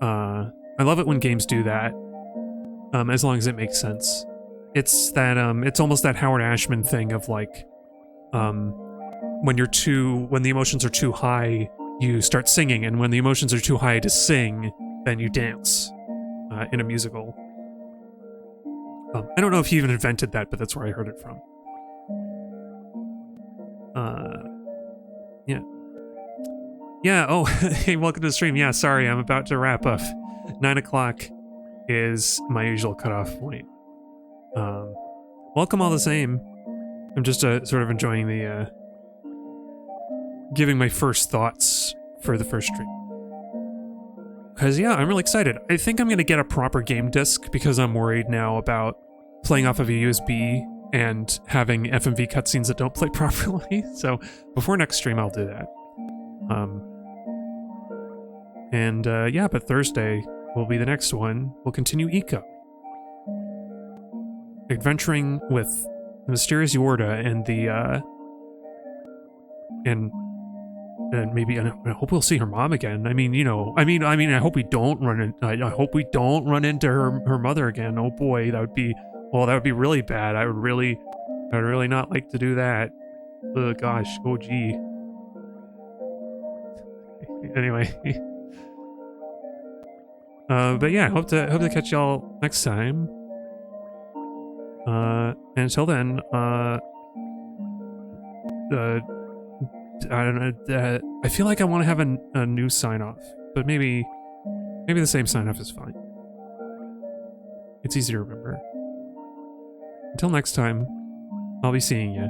I love it when games do that, as long as it makes sense. It's that, it's almost that Howard Ashman thing of like, when the emotions are too high, you start singing, and when the emotions are too high to sing, then you dance, in a musical. I don't know if he even invented that, but that's where I heard it from. Yeah. Yeah, oh, hey, welcome to the stream. Yeah, sorry, I'm about to wrap up. 9 o'clock is my usual cutoff point. Welcome all the same. I'm just sort of enjoying the, giving my first thoughts for the first stream. Because, yeah, I'm really excited. I think I'm going to get a proper game disc because I'm worried now about playing off of a USB and having FMV cutscenes that don't play properly. So before next stream, I'll do that. Yeah, but Thursday will be the next one. We'll continue Eco. Adventuring with the mysterious Yorda and the, and maybe, I hope we'll see her mom again. I mean, you know, I mean, I hope we don't I hope we don't run into her mother again. Oh boy, that would be, well, that would be really bad. I would really not like to do that. Oh gosh, oh gee. Anyway. But yeah, hope to catch y'all next time. And until then, I don't know. I feel like I want to have a new sign off, but maybe the same sign off is fine. It's easy to remember. Until next time, I'll be seeing you.